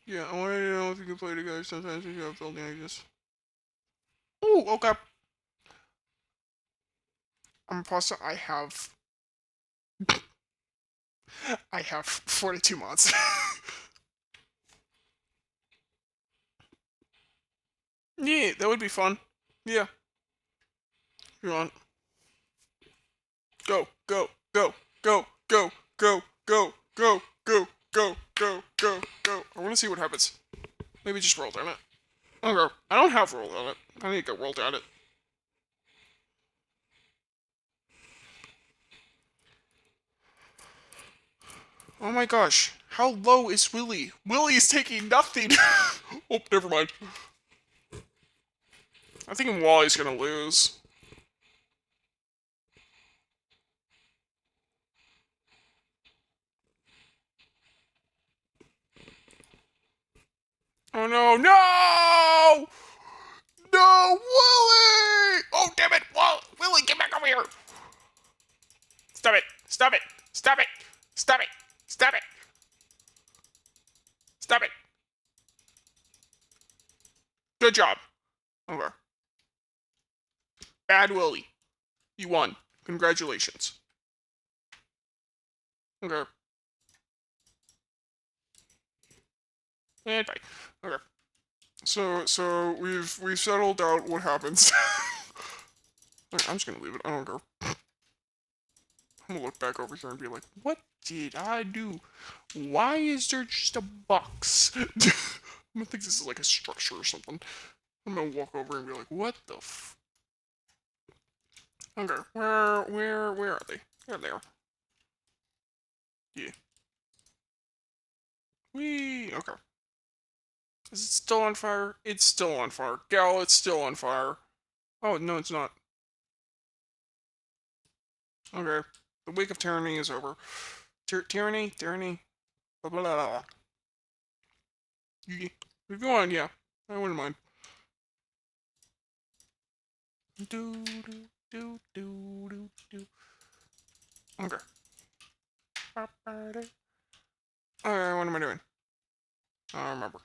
Yeah, I wanted to know if you can play together sometimes if you have building ideas. Ooh, okay. I'm positive I have 42 mods. Yeah, that would be fun. Yeah. If you want. Go, go, go, go, go, go, go, go, go, go, go, go, go. I want to see what happens. Maybe just roll down it. Okay. I don't have roll on it. I need to go roll down it. Oh my gosh. How low is Willie? Willie is taking nothing. Oh, never mind. I think Wally's gonna lose. Oh no, no! No, Willie! Oh, damn it! Willie, get back over here! Stop it! Stop it! Stop it! Stop it! Stop it! Stop it! Good job. Okay. Bad Willie. You won. Congratulations. Okay. And bye. Okay. So we've settled out what happens. Okay, I'm just gonna leave it. I don't care. I'm gonna look back over here and be like, what did I do? Why is there just a box? I'm gonna think this is like a structure or something. I'm gonna walk over and be like, what the f... Okay, where are they? There they are. Yeah. Whee! Okay. Is it still on fire? It's still on fire. Gal, it's still on fire. Oh, no, it's not. Okay. The week of tyranny is over. Tyranny? Blah, blah, blah, blah. If you want, yeah. I wouldn't mind. Do, do, do, do, do, do. Okay. Alright, what am I doing? I don't remember.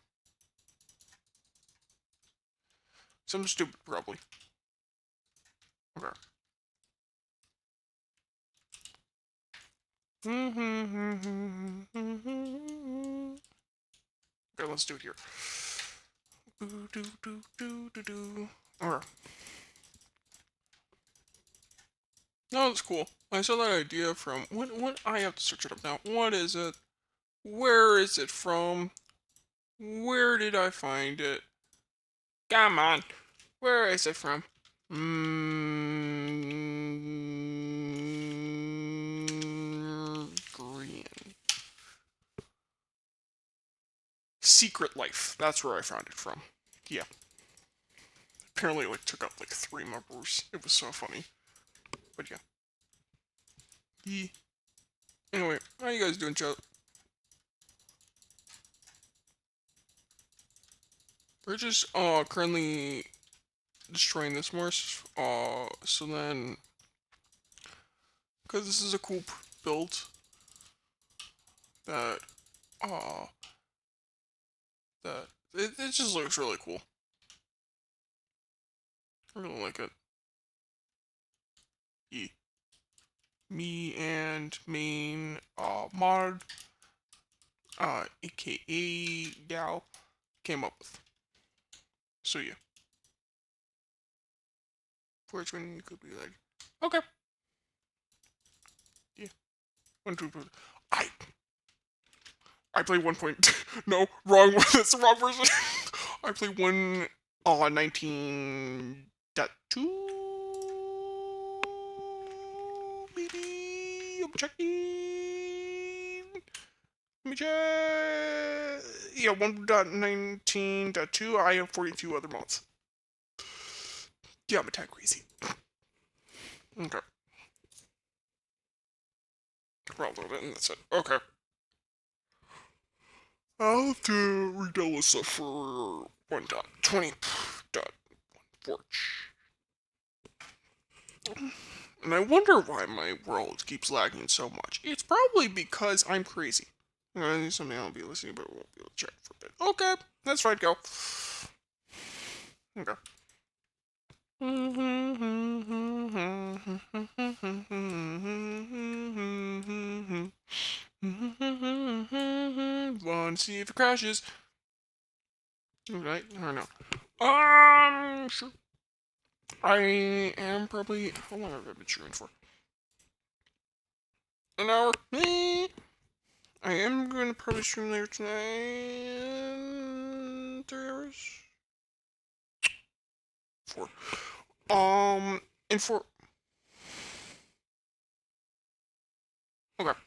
Something stupid, probably. Okay. Okay, let's do it here. Okay. No, that's cool. I saw that idea from... What? I have to search it up now. What is it? Where is it from? Where did I find it? Come on. Where is it from? Green. Secret Life. That's where I found it from. Yeah. Apparently it took up like 3 members. It was so funny. But yeah. Anyway, how you guys doing, chat? We're just currently destroying this more. So then, because this is a cool build that it just looks really cool. I really like it. Yeah. me and main mod, aka Gal, came up with. So yeah. For which one you could be like, okay. Yeah. 1, 2, 3. I play 1. No, wrong one. That's the wrong version. I play 19.2. Maybe I'm checking. Let me check. Yeah, 1.19.2. I have 42 other mods. Yeah, I'm attack crazy. Okay. Roll a little bit and that's it. Okay. I'll have to redo this stuff for 1.20.1 And I wonder why my world keeps lagging so much. It's probably because I'm crazy. I need something I'll be listening, but won't be able to check for a bit. Okay, that's right, go. Okay. Want to see if it crashes. Right? I don't know. Sure. I am probably. How long have I been streaming for? An hour. I am going to probably stream later tonight. 3 hours? 4. And 4. Okay.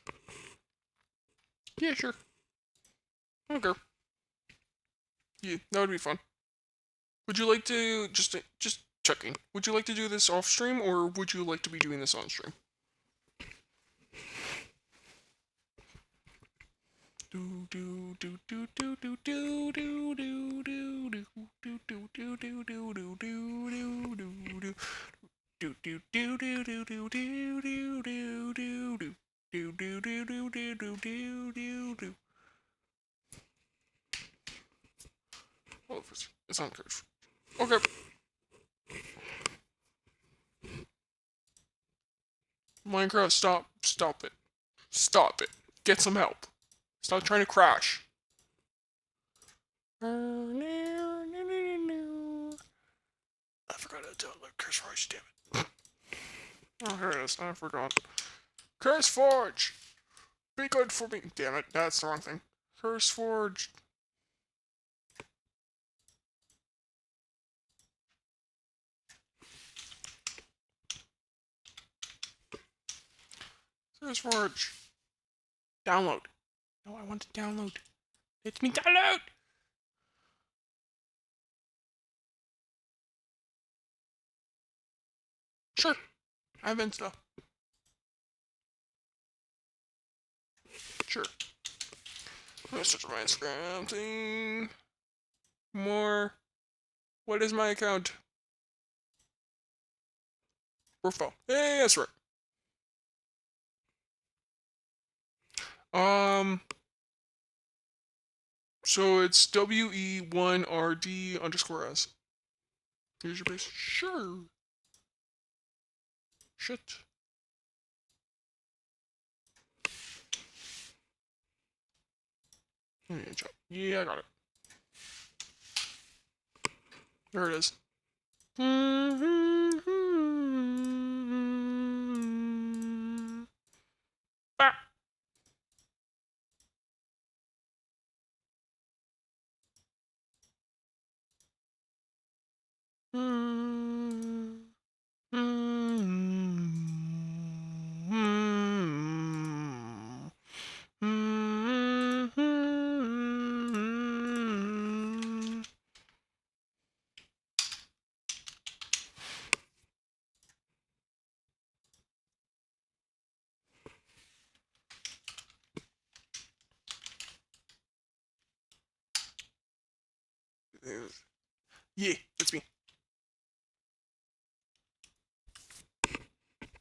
Yeah, sure. Okay. Yeah, that would be fun. Would you like to just checking? Would you like to do this off stream, or would you like to be doing this on stream? Do do do do do do do do do do do do do do do do do do do do. Do do do do do do do do do do do do do do do do do do do. Oh, it's on curve. Okay. Minecraft, stop it. Stop it. Get some help. Stop trying to crash. I forgot to download Curse Forge, damn it. Oh, here it is. I forgot. Curse Forge! Be good for me. Damn it, that's the wrong thing. Curse Forge. Curse Forge. Download. No, I want to download. Let me download! Sure. I have Insta. Sure. Let's search my Instagram thing. More. What is my account? Profile. Hey, that's right. So it's WE1RD_S. Here's your base. Sure. Shit. Yeah, I got it. There it is. Ah. Yeah, it's me.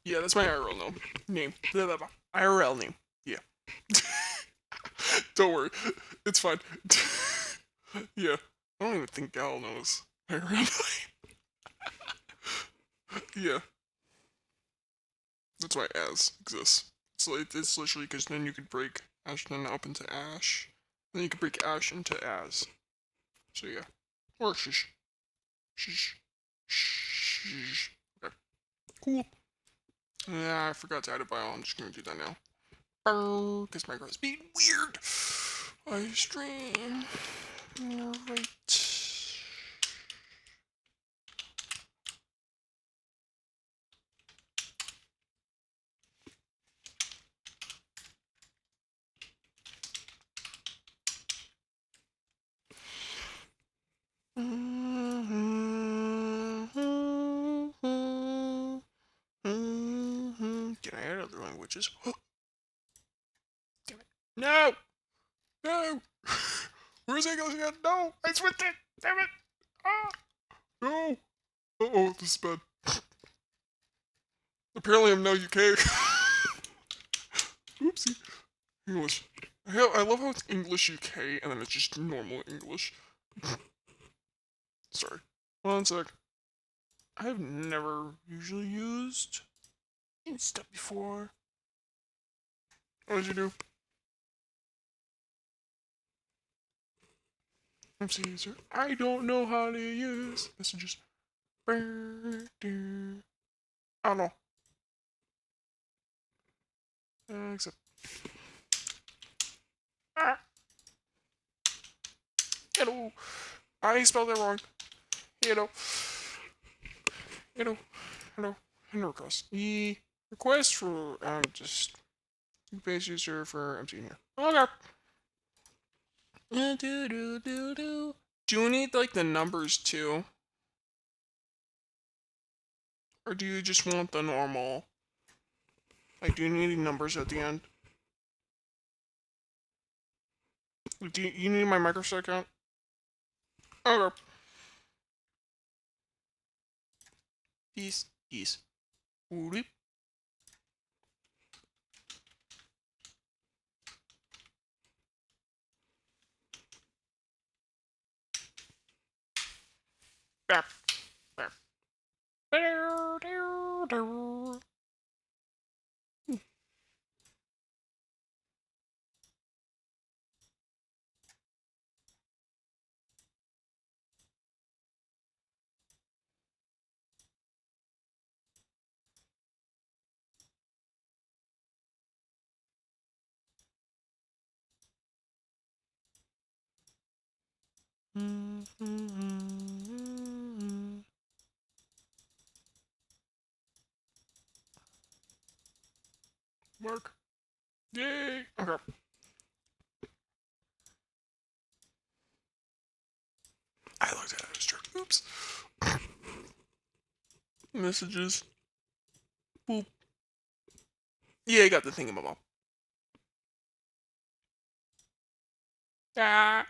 Yeah, that's my IRL name. IRL name. Yeah. Don't worry. It's fine. Yeah. I don't even think Gal knows. IRL name. Yeah. That's why as exists. It's literally because then you could break Ashton up into Ash. Then you could break Ash into as. So yeah. Or shish. Shish. Shish. Okay. Cool. Yeah, I forgot to add a bio. I'm just gonna do that now. Because Minecraft's being weird. I stream. Alright. Can I add other languages? Damn it. No! No! Where's English again? No! I switched it! Damn it! Ah! No! Uh-oh, this is bad. Apparently I'm now UK. Oopsie. English. I love how it's English UK and then it's just normal English. Sorry. One sec. I've never usually used Insta before. What did you do? MC user. I don't know how to use messages. I don't know. Except. Ah! Hello. I spelled it wrong. Hello. Hello. Hello. Hello request. The request for just base user for MC here. Okay. Do you need like the numbers too? Or do you just want the normal? Like, do you need numbers at the end? Do you need my Microsoft account? Okay. Peace. Peace. Whoop. Bap. Bap. Mark. Yay. Okay. I looked at it as true. Oops. Messages. Boop. Yeah, I got the thing in my mouth. Ah.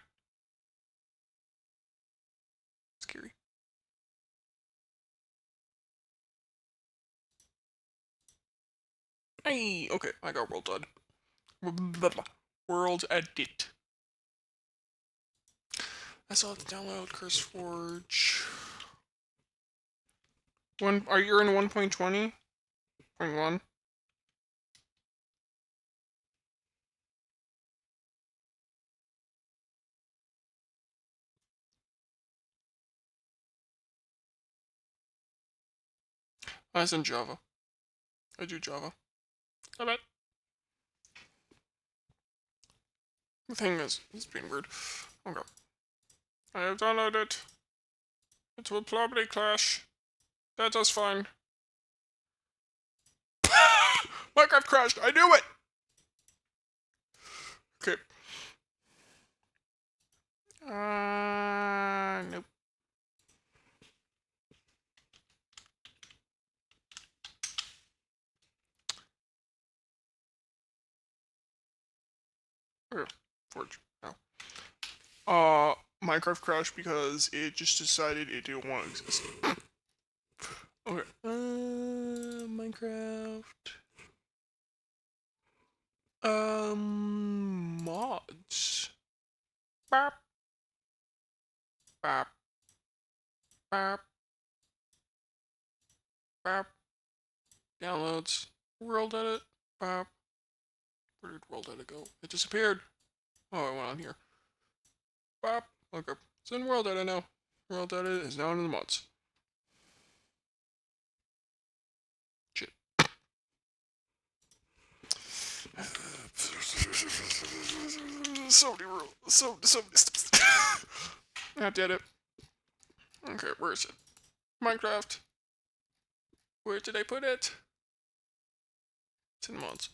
Scary. Hey, okay, I got world done. World edit. I still have to download CurseForge. Are you in 1.20.1? That's in Java. I do Java. I bet. The thing is, it's being weird. Okay. I have downloaded it. It will probably crash. That is fine. Minecraft crashed! I knew it! Okay. Nope. Okay. Forge. No. Minecraft crashed because it just decided it didn't want to exist. Okay. Minecraft. Mods. Bop. Bop. Bop. Bop. Downloads. World edit. Bop. Where did world edit go? It disappeared. Oh, it went on here. Bop. Okay. It's in world edit now. World edit is now in the mods. Shit. So many rules. So many steps. I did it. Okay, where is it? Minecraft. Where did I put it? It's in the mods.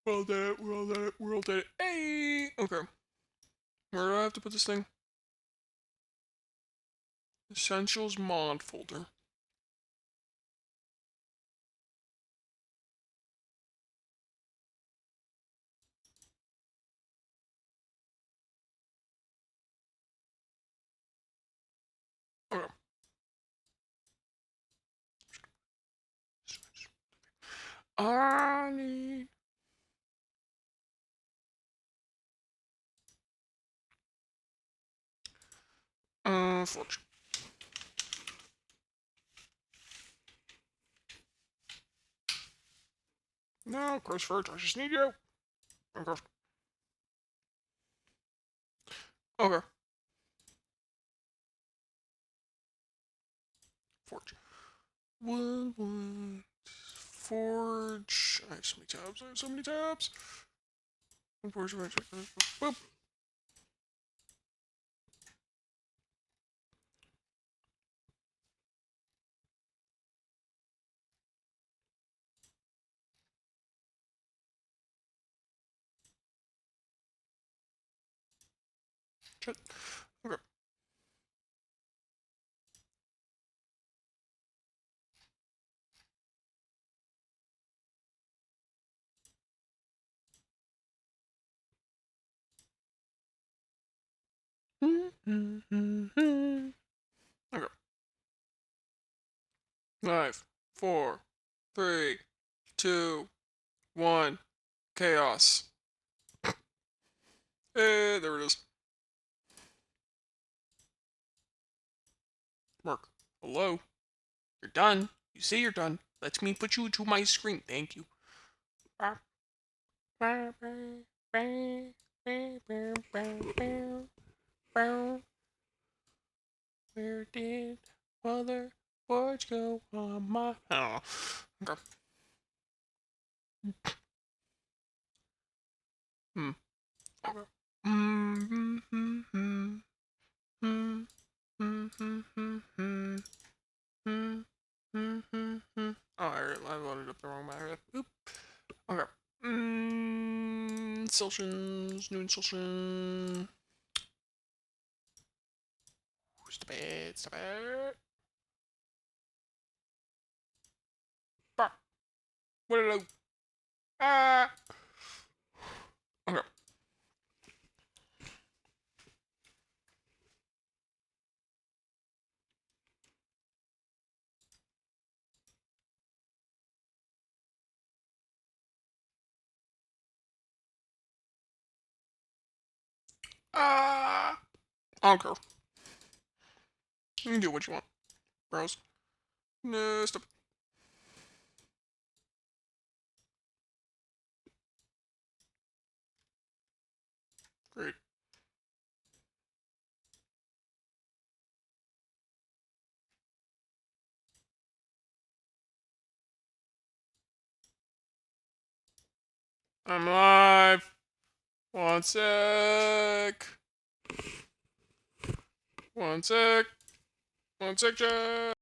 World edit, world edit, world edit. Hey! Okay. Where do I have to put this thing? Essentials mod folder. Okay. I need. Forge. No, Christopher, I just need you. Okay. Okay. Forge. One. Forge. I have so many tabs. I have so many tabs. Forge. Boop. Shit. Okay. Okay. 5, 4, 3, 2, 1. Chaos. Hey, there it is. Mark. Hello? You're done. You say you're done. Let me put you to my screen. Thank you. Where did Mother Forge go on my... Oh. Okay. Okay. Oh, I loaded up the wrong matter. Oop. Okay. Insultions. New insultion. Stop it. Stop it. Ah. What did I... Ah. Okay. Ah. I don't care. You can do what you want. Bros. No, stop. Great. I'm live. One sec. One sec. One sec, Jack.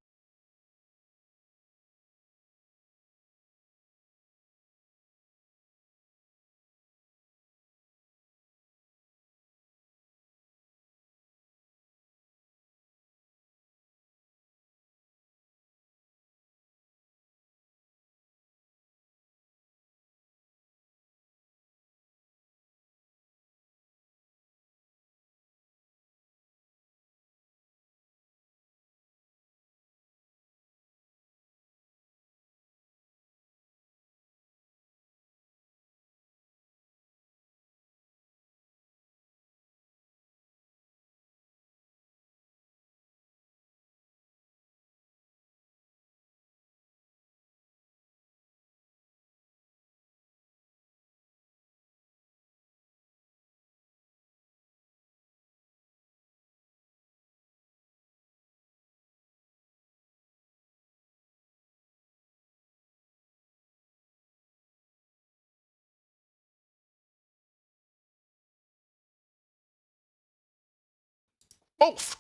Both.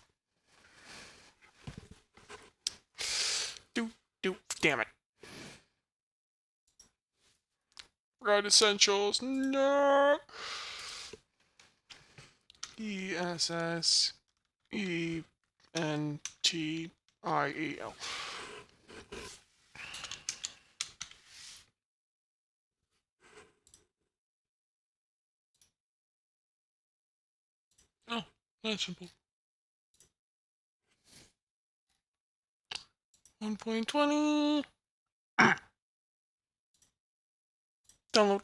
Damn it. Forgot essentials. No. ESSENTIEL. Oh, that's simple. 1.20. Download.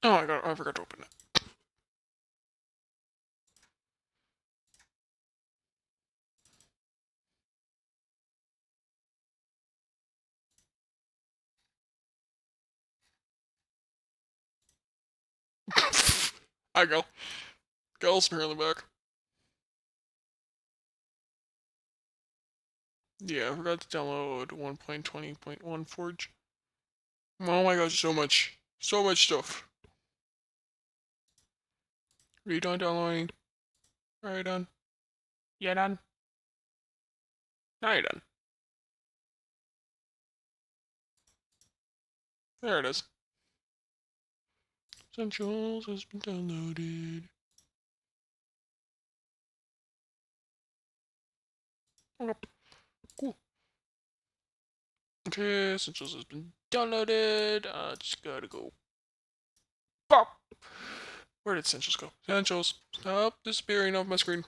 Oh, I forgot to open it. I go. Gal's here in the back. Yeah, I forgot to download 1.20.1 Forge. Oh my gosh, so much. So much stuff. Are you done downloading? Are you done? Yeah, done? Now you're done. There it is. Essentials has been downloaded. Okay, cool. Okay, Essentials has been downloaded. Just gotta go. Pop! Where did Essentials go? Essentials, stop disappearing off my screen.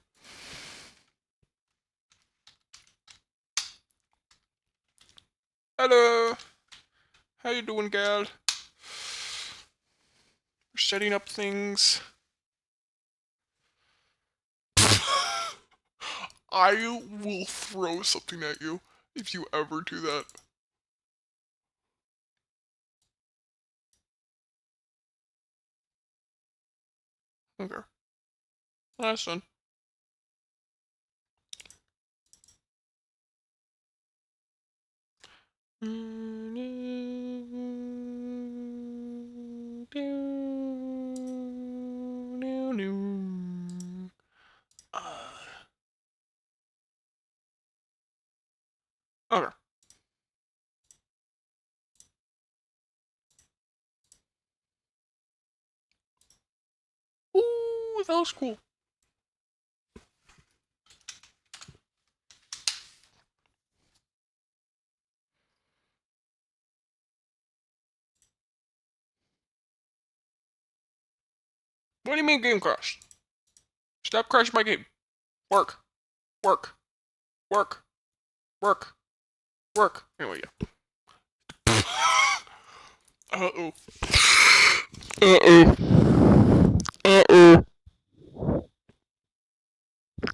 Hello! How you doing, gal? We're setting up things. I will throw something at you if you ever do that. Okay. That's done. Okay. Ooh, that was cool. What do you mean game crashed? Stop crashing my game. Work. Work. Work. Work. Work. Anyway, yeah. Uh-oh. Uh-oh. Uh-oh.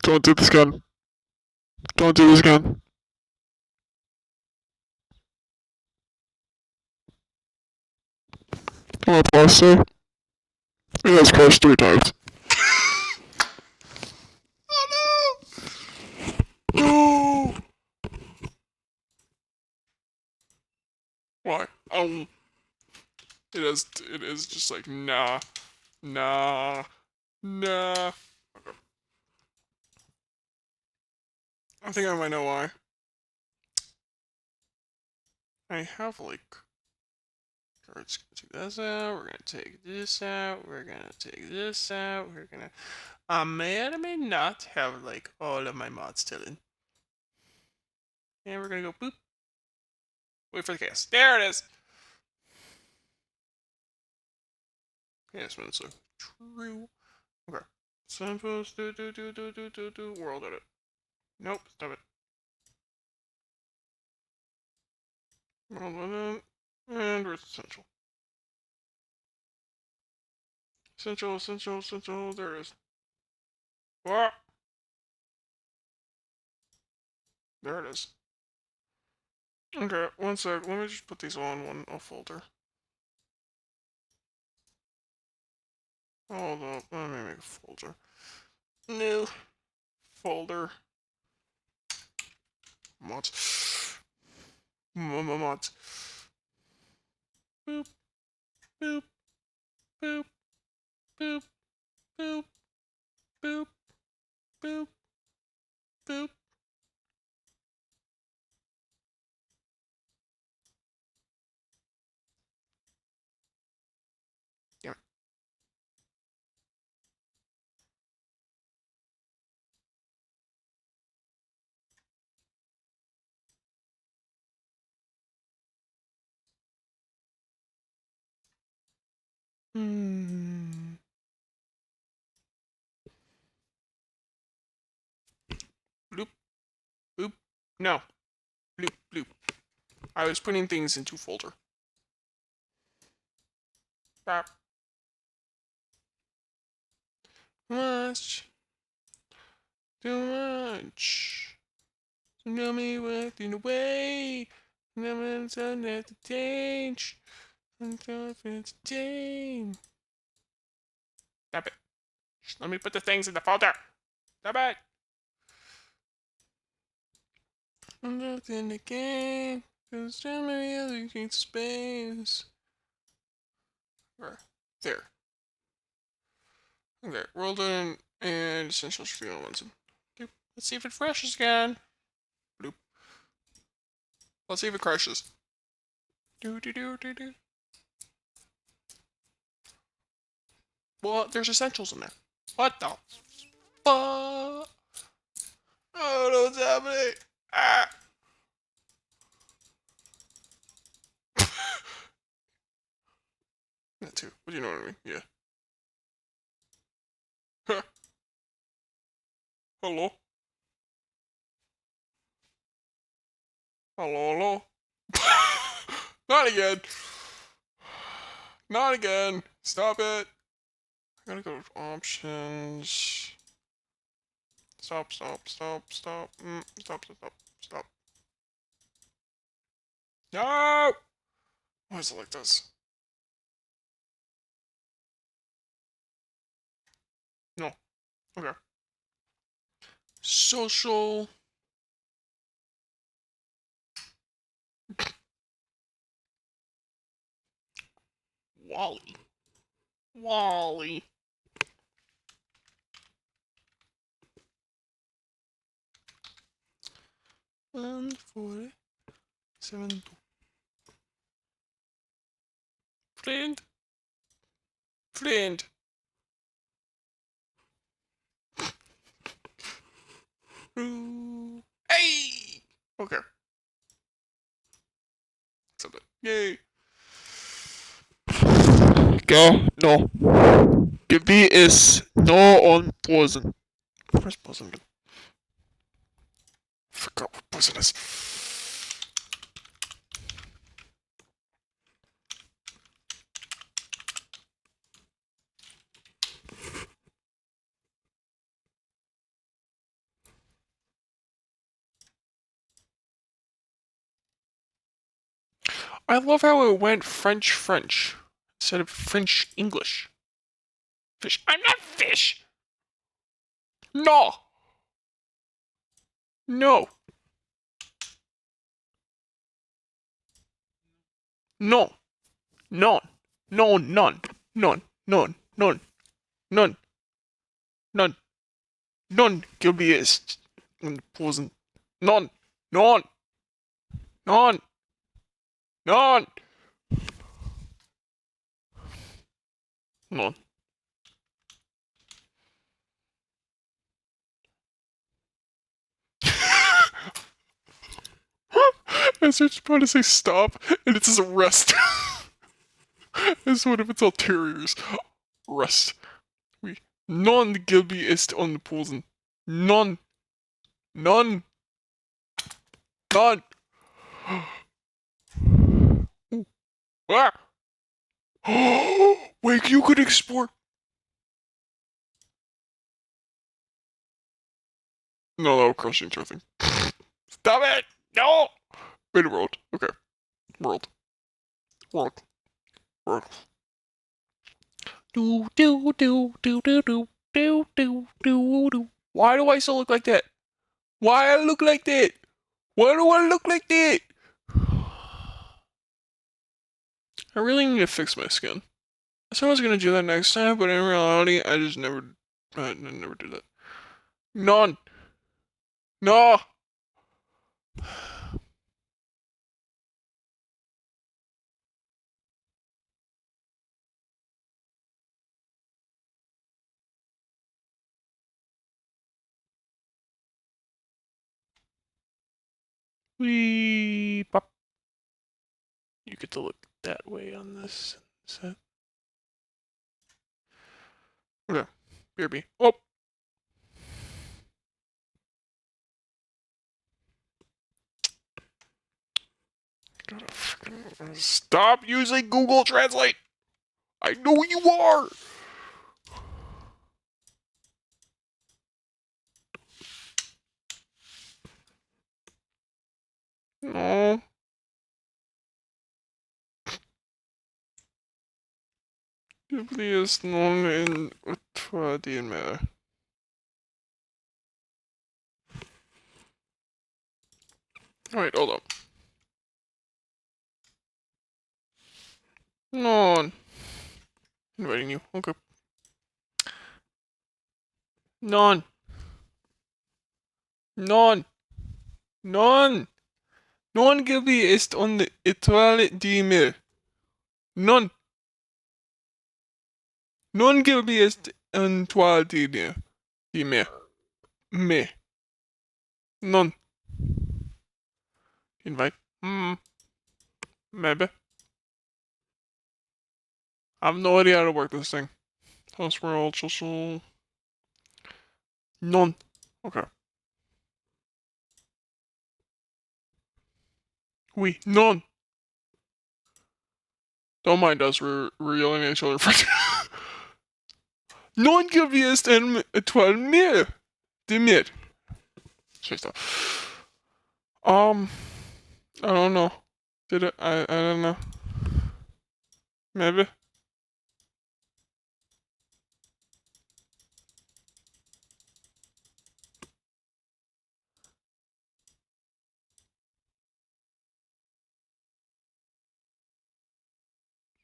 Don't do this again. Don't do this again. Oh, pasta. It has crashed 3 times. Oh no! No! Why? It is just like, nah. Nah. Nah. Okay. I think I might know why. I have like... We're just gonna take this out, we're gonna take this out, we're gonna take this out, we're gonna... I may or may not have like all of my mods still in. And we're gonna go boop. Wait for the chaos. There it is! Okay, this one's so true. Okay. Signpost, world edit. Nope, stop it. World edit. And where's essential? Essential, essential, essential, there it is. What? There it is. Okay, one sec. Let me just put these all in one folder. Hold up. Let me make a folder. New folder. Mods. Mods. Boop. Boop. Boop. Boop. Boop. Boop. Boop. Boop. Damn it. Bloop. Boop. No. Bloop. Bloop. I was putting things into folder. Stop. Much. Too much. Tell me walking away. Never done that to change. Until it's change. Stop it. Just let me put the things in the folder. Stop it. I'm looking again. Cause so many other things space. Right. There. Okay, roll done and essentials for ones. Let's see if it crashes again. Bloop. Let's see if it crashes. Do do do do do. Well, there's essentials in there. What the fuck? Oh, no, what's happening? Ah! That too. But you know what I mean? Yeah. Huh. Hello? Hello, hello? Not again! Not again! Stop it! I gotta go to options. Stop, stop, stop, stop. Stop, stop, stop, stop. No! Why is it like this? No. Okay. Social. Wally. Wally. And 47. Friend. Friend. Hey! Okay. Accept it. Yay. Go. No. The B is no on poison. Where's poison again? I forgot what poison is. I love how it went French instead of French English. Fish. I'm not fish. No. No. No. None. No. None. None. None. None. None. None. None. Gilby is poison. None. None. None. None. None. I was just about to say stop, and it says rest. As one of its ulteriors. Rest. We non Gilby ist on poison. None. None. None. Ah! Wait, you could export. No, that will crush the entire thing. Stop it! No! Wait a world. Okay. World. World. World. Do do do do do do do do do do. Why do I still look like that? Why I look like that? Why do I look like that? I really need to fix my skin. I said I was gonna do that next time, but in reality, I just never, I never did that. None. No. We pop. You get to look that way on this set. Okay. BRB. Oh. Stop using Google Translate. I know you are. No. Please, någon in utfärdig med. Alright, hold up. None. Inviting you. Okay. None. None. None. Non Gilby ist on étoile d'Emile. Non. Non Gilby ist on étoile d'Emile. D'Emile. Me. Non. Invite. Maybe. I have no idea how to work this thing. Host world, social. None. Okay. We. None. Don't mind us, we're yelling at each other for Non Gilby ist en étoile d'Emile. D'Emile. Scheiße. I don't know. Did it? I don't know. Maybe.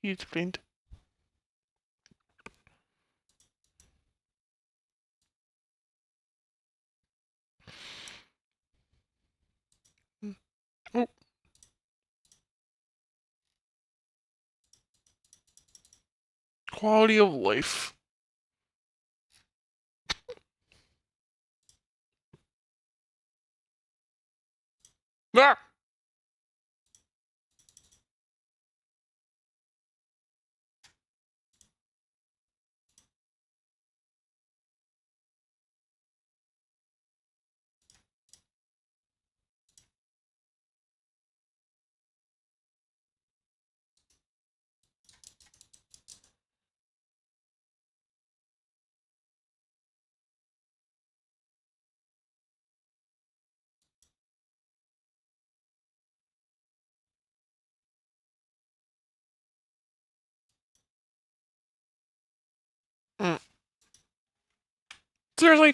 He explained. Oh. Quality of life. Ah! Mm. Seriously?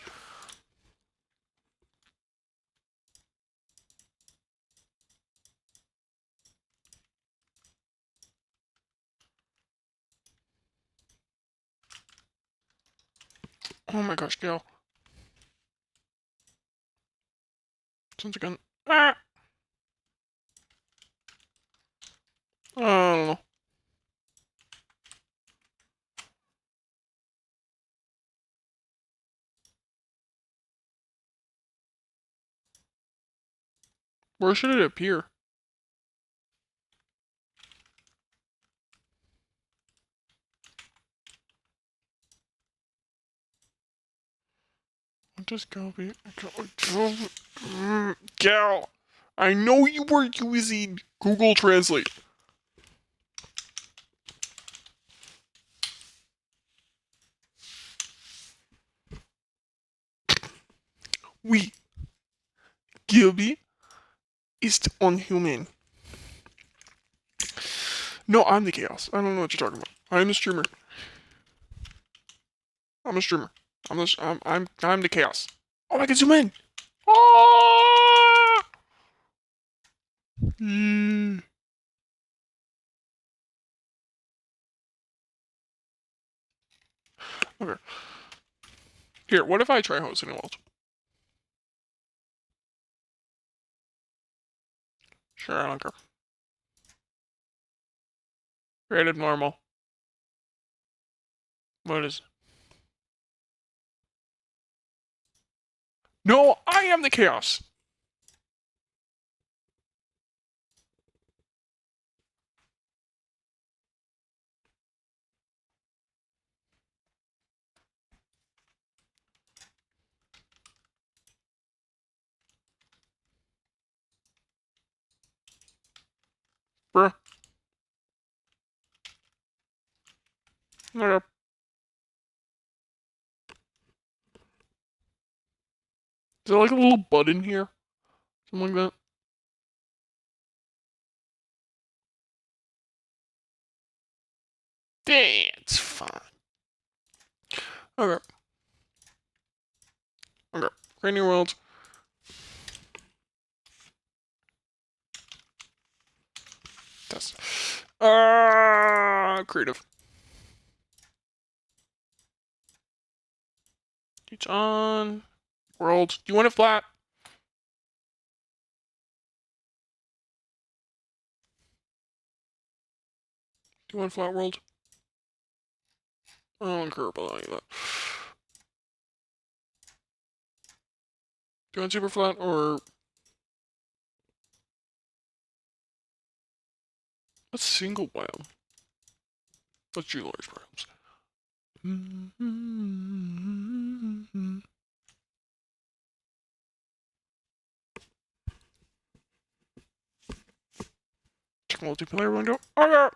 Oh my gosh, Gail. Once again. Ah! I don't know. Where should it appear? What does Gal be? Gal! I know you were using Google Translate. We. Gilby. ist unhuman. No, I'm the chaos. I don't know what you're talking about. I'm a streamer. I'm a streamer. I'm the chaos. Oh, I can zoom in. Ah! Okay. Here, what if I try hosting a world? Sure, I don't care. Creative normal. What is? No, I am the chaos. Bruh. Okay. Is there like a little button here? Something like that? That's fine. Okay. Okay. Create new world. Test. Creative. It's on. World. Do you want it flat? Do you want flat world? I don't care about any of that. Do you want super flat or let's single biome? Let's do large biomes. Check multiplayer window. Okay.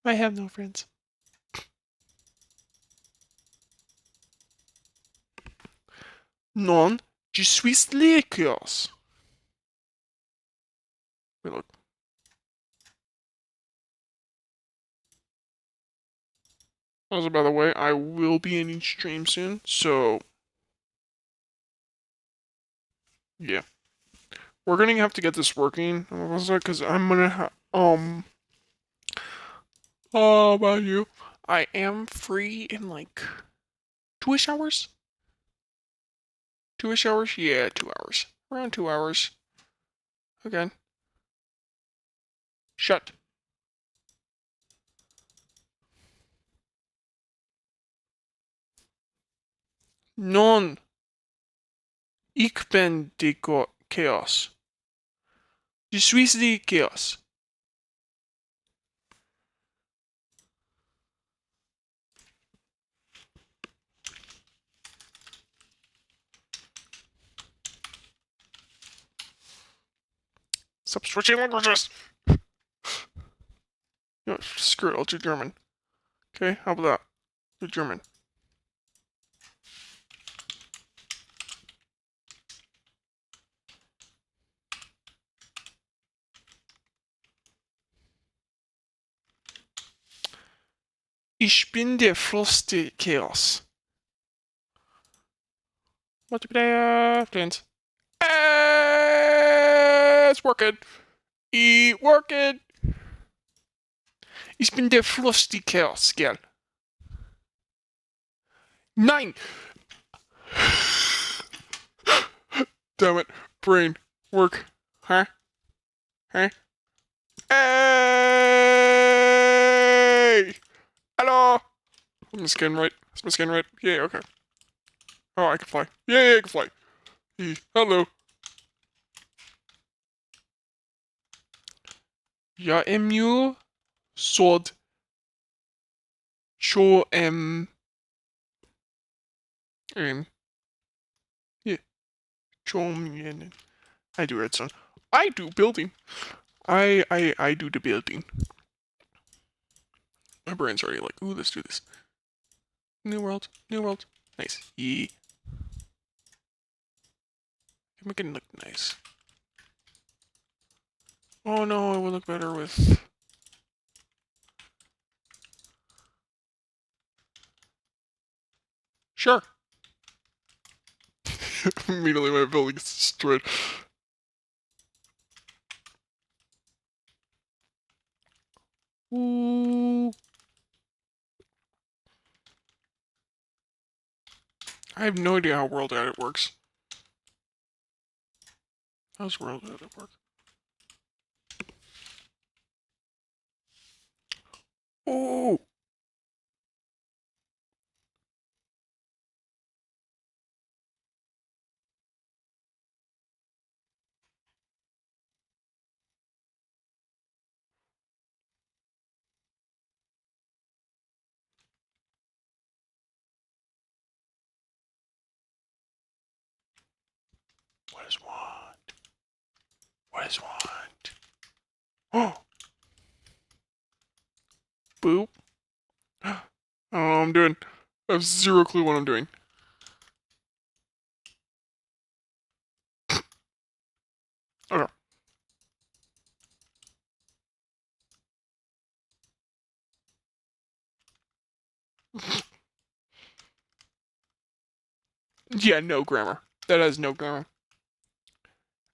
I have no friends. Non, je suis Lakers. Wait, look. Also, by the way, I will be ending stream soon, so yeah, we're gonna have to get this working, because I'm gonna how about you? I am free in like 2-ish hours. 2-ish hours? Yeah, 2 hours. Around 2 hours. Again. Shut. Non. Ik ben de chaos. Je suis the chaos. Stop switching languages! No, screw it, I'll do German. Okay, how about that? Do German. Ich bin der Fluss des Chaos. Multiplayer plans. It's working. Working. Ich bin der Fluss des Chaos, gell? Nein! Damn it. Brain. Work. Huh? Huh? Hey! Hello! Is my skin right? Is my skin right? Yeah, okay. Oh, I can fly. Yeah, I can fly. Hello. Ja, Emu. Sword. Show yeah. I do redstone. I do building. I do the building. My brain's already like, ooh, let's do this. New world. Nice. Yeah. Make it look nice. Oh no, it would look better with... Sure. Immediately my building is destroyed. Ooh. I have no idea how World Edit works. How's World Edit work? Ooh. What is want? What is want? Oh! Boop. I don't know what I'm doing. I have zero clue what I'm doing. Okay. Yeah, no grammar. That has no grammar.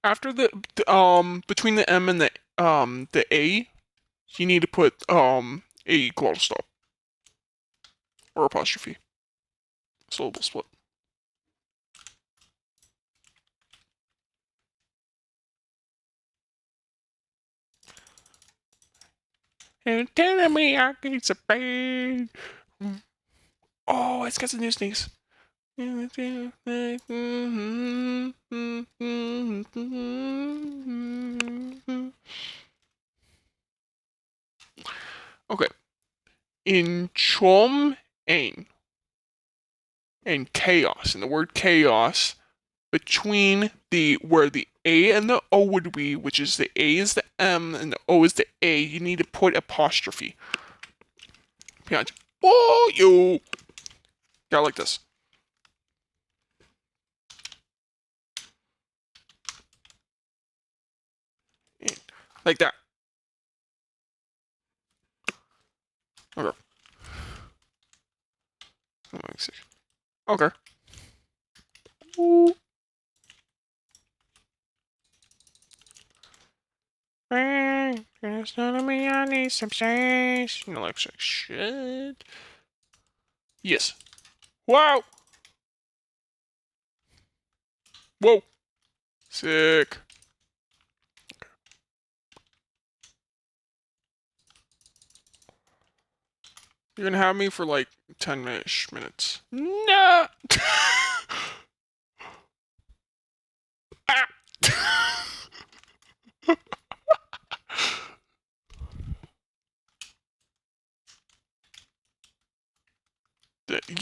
After between the M and the A, you need to put, a glottal stop. Or apostrophe. Syllable split. And telling me I get some pain. Oh, it's got some new sneaks. Okay. In Chom Ain and chaos, in the word chaos, between where the A and the O would be, which is the A is the M and the O is the A, you need to put apostrophe. Behind. Oh, you. Yeah, like this. Like that. Okay. Okay. Ooh. It's telling me I need some space. You know, like shit. Yes. Wow. Whoa. Sick. You're gonna have me for like 10-ish minutes. No. Ah.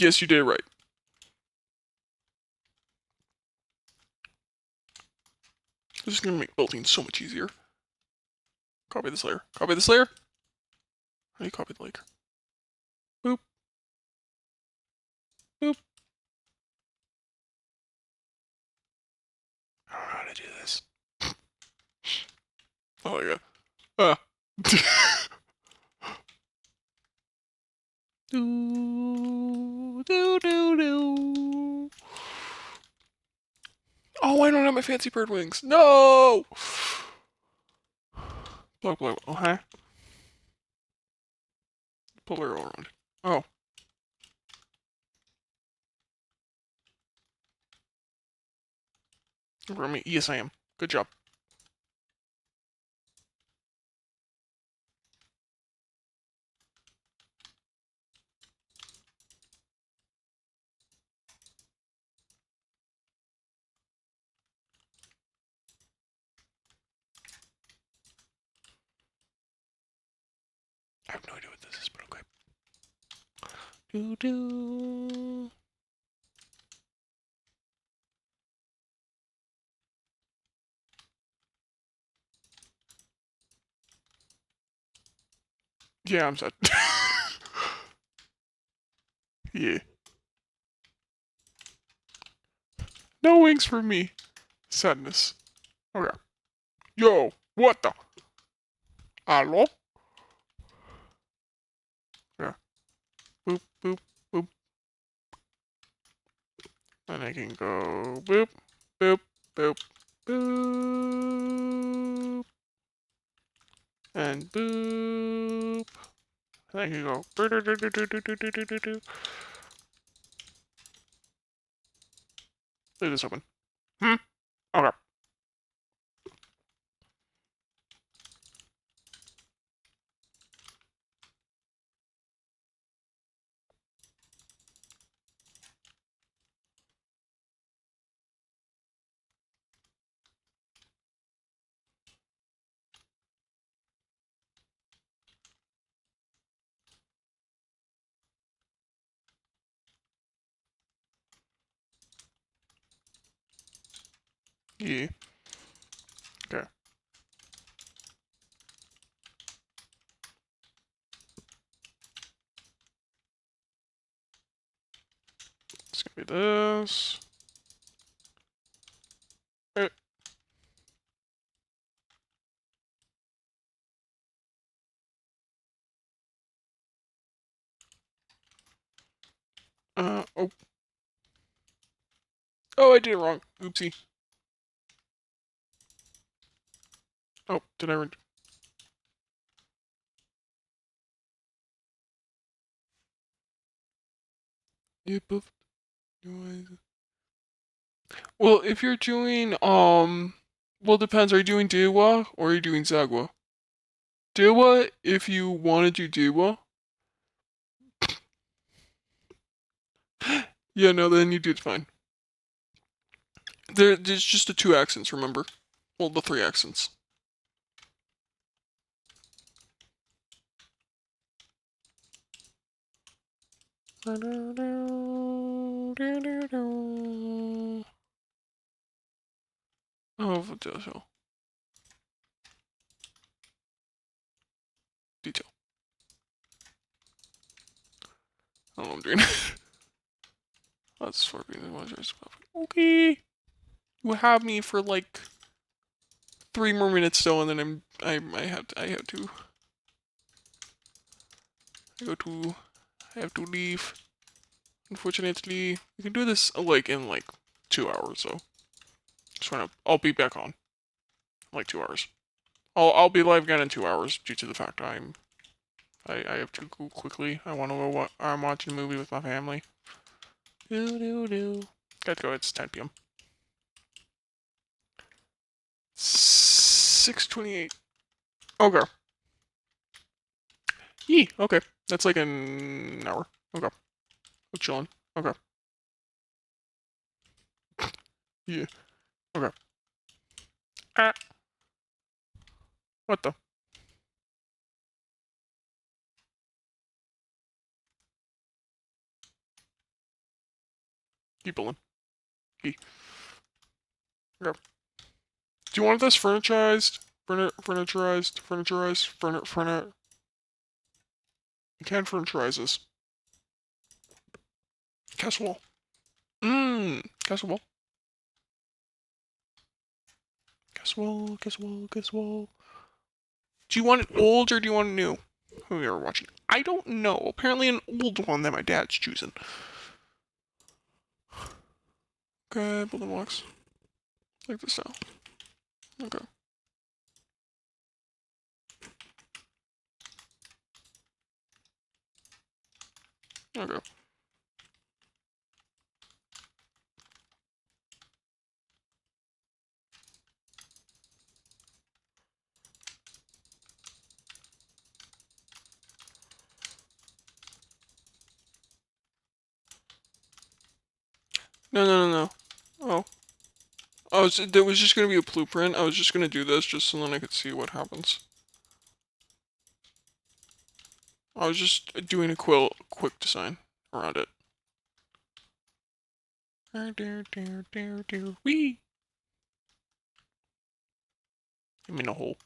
Yes, you did right. This is gonna make building so much easier. Copy this layer. Copy this layer. How do you copy the layer? Boop. Boop. I don't know how to do this. Oh my god. Ah. do, do, do, do. Oh, I don't have my fancy bird wings. No! Block, block. Oh, hi. Pull her around. Oh. Me. Yes, I am. Good job. I have no idea what this is, but okay. Do do. Yeah, I'm set. Yeah. No wings for me. Sadness. Okay. Yo, what the? Hello? Yeah. Boop, boop, boop. And I can go boop, boop, boop, boop. And boop. And I can go. Leave this open. Okay. Yeah. Okay. It's gonna be this. Eh. Oh. Oh, I did it wrong. Oopsie. Oh, did I run? Yeah, both. Well, if you're doing, well, it depends. Are you doing Dewa or are you doing Zagwa? Dewa, if you want to do Dewa. Yeah, no, then you did fine. There's just the 2 accents, remember? Well, the 3 accents. Oh, detail. Detail. I don't know what I'm doing. That's for being the one. Okay. You have me for like 3 more minutes still, and then I have to I have to leave. Unfortunately, we can do this like in like 2 hours. So I'll be back on like 2 hours. I'll be live again in 2 hours due to the fact I have to go quickly. I want to go. I'm watching a movie with my family. Gotta go. It's 10 p.m. 6:28. Okay. Yee. Okay. That's like an hour. Okay. We're chilling. Okay. Yeah. Okay. Ah. What the? Keep pulling. Yee. Okay. Do you want this furniturized? Furniture. You can furniturize this. Castle. Castle. Castle. Do you want it old or do you want it new? Who you are watching? I don't know. Apparently an old one that my dad's choosing. Okay, building blocks. Like this now. Okay. Okay. No. Oh. There was just gonna be a blueprint. I was just gonna do this just so then I could see what happens. I was just doing a quick design around it. Wee! I'm in a hole.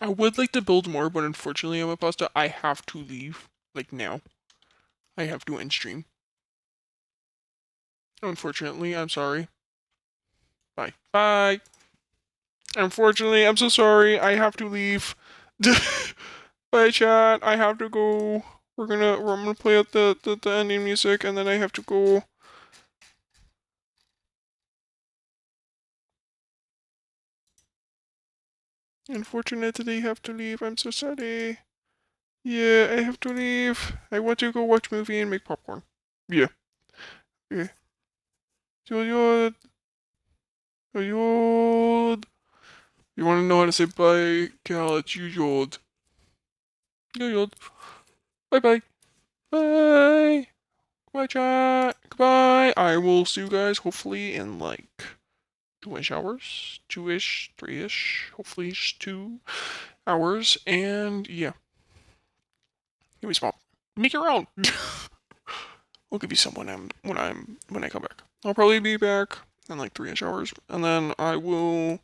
I would like to build more, but unfortunately, I'm a pasta. I have to leave, like now. I have to end stream. Unfortunately, I'm sorry. Bye. Bye. Unfortunately, I'm so sorry. I have to leave. Bye, chat. I have to go. I'm gonna play out the ending music, and then I have to go. Unfortunately, I have to leave. I'm so sorry. Yeah, I have to leave. I want to go watch movie and make popcorn. Yeah. Yeah. Yod. Yod. You want to know how to say bye, Cal? It's you, Yod. Yod. Bye bye. Bye. Goodbye, chat. Goodbye. I will see you guys hopefully in like 2-ish hours. 2-ish, 3-ish. Hopefully 2 hours. And yeah. Give me small. Make your own. I'll give you some when I come back. I'll probably be back in like 3-ish hours, and then I will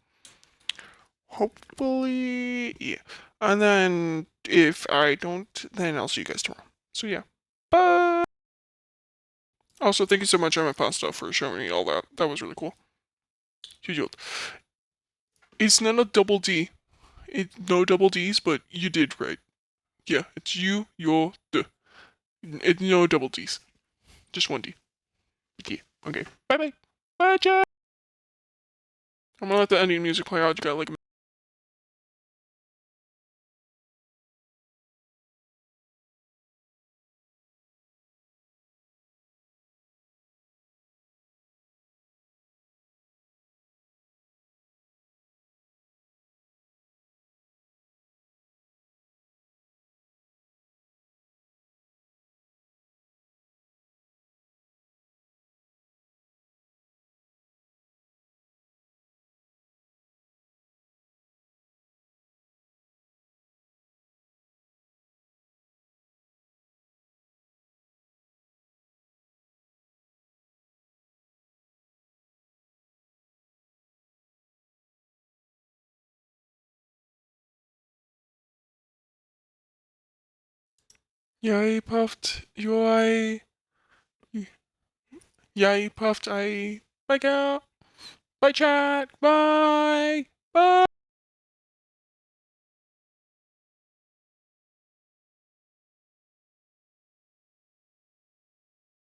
hopefully yeah. And then if I don't, then I'll see you guys tomorrow. So yeah, bye. Also, thank you so much, Emma Pasta, for showing me all that. That was really cool. It's not a double D. No double D's, but you did right. Yeah, it's you, your, the. It's no double D's. Just one D. Yeah. Okay. Bye bye. Bye, chat. I'm gonna let the ending music play out. You got like Yay puffed UI. Yay puffed I. Bye, gal. Bye, chat. Bye. Bye.